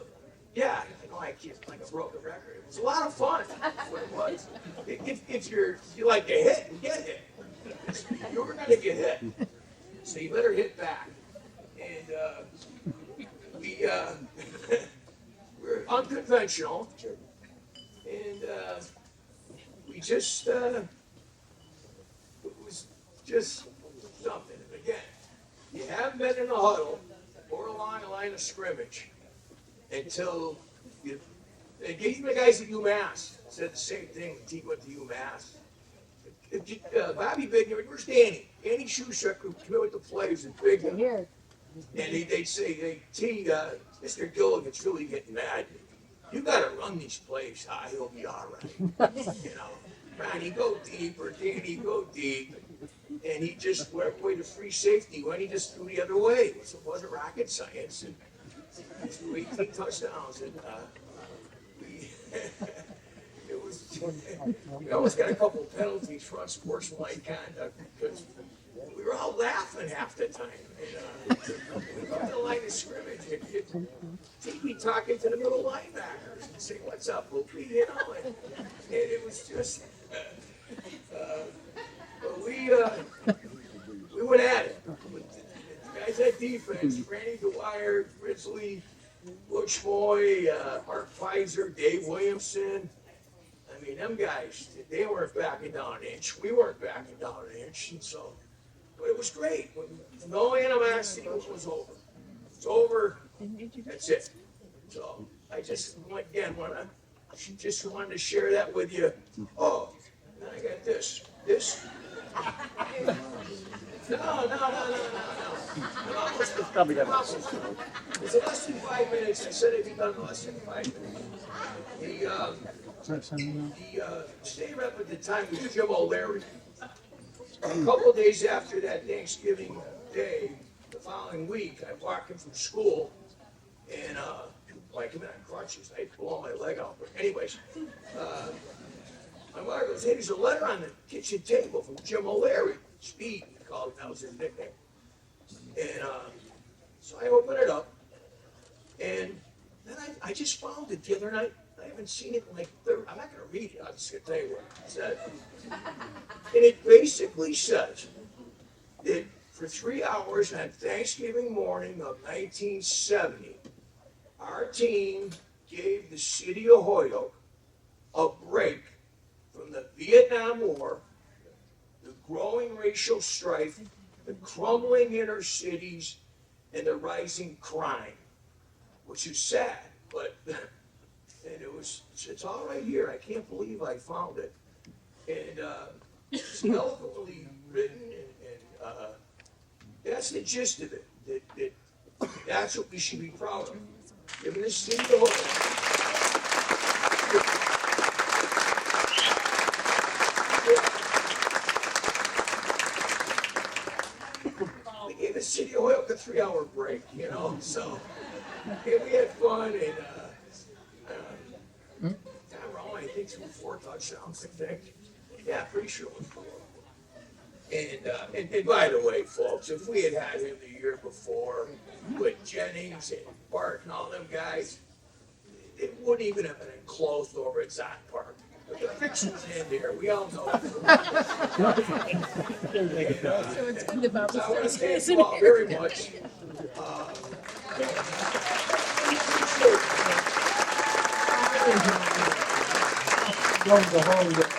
yeah, I know I keep like a broken record. It was a lot of fun. That's what it was. If you like to hit, you get hit. You were gonna get hit, so you better hit back. And we're unconventional, and we just it was just something. Again, you haven't been in a huddle or along a line of scrimmage until you. And even the guys at UMass said the same thing when he went to UMass. Bobby Bigner, where's Danny? Danny Shushuk, who came in with the players at Bigner. Here. And they'd say, hey, T, Mr. Gilligan's really getting mad. You got to run these plays high, he'll be all right. Ronnie, go deep, or Danny, go deep. And he just went away to free safety when he just threw the other way. It wasn't rocket science. And he threw 18 touchdowns. And it was, we almost got a couple penalties for unsportsmanlike conduct because we were all laughing half the time. And we go to the line of scrimmage, and he'd be talking to the middle linebackers and say, "What's up, Lupi?" And it was just, but we went at it. The guys at defense, Franny Dwyer, Grizzly, Butch Boy, Mark Pfizer, Dave Williamson. I mean, them guys, they weren't backing down an inch. We weren't backing down an inch. And so, but it was great. No animosity was over. It's over. That's it. So I just, again, just wanted to share that with you. Oh, and I got this. This. No. It's less than 5 minutes. I said it'd be done in less than 5 minutes. The state rep at the time was Jim O'Leary. A couple of days after that Thanksgiving Day, the following week, I walked him from school, and I come in on crutches. I blow my leg out. But anyways, My mother goes, hey, there's a letter on the kitchen table from Jim O'Leary. Speed, we called him, that was his nickname. And so I open it up, and then I just found it the other night. I haven't seen it in like, I'm not going to read it, I'm just going to tell you what it said. And it basically says that for 3 hours on Thanksgiving morning of 1970, our team gave the city of Holyoke a break from the Vietnam War, the growing racial strife, the crumbling inner cities, and the rising crime, which is sad, but and it's all right here. I can't believe I found it. And it's eloquently written, and that's the gist of it. That's what we should be proud of. Giving this city the hope. We gave the city of Holyoke a 3-hour break, you know, so yeah, we had fun, and I'm wrong, I think through 4 touchdowns, I think. Yeah, pretty sure it was 4. And by the way, folks, if we had had him the year before with Jennings and Bart and all them guys, it wouldn't even have been enclosed over at Zot Park. But the fixing's in there, we all know that. So it's good about the I want to first thank person you all here. very much. Going to hold it.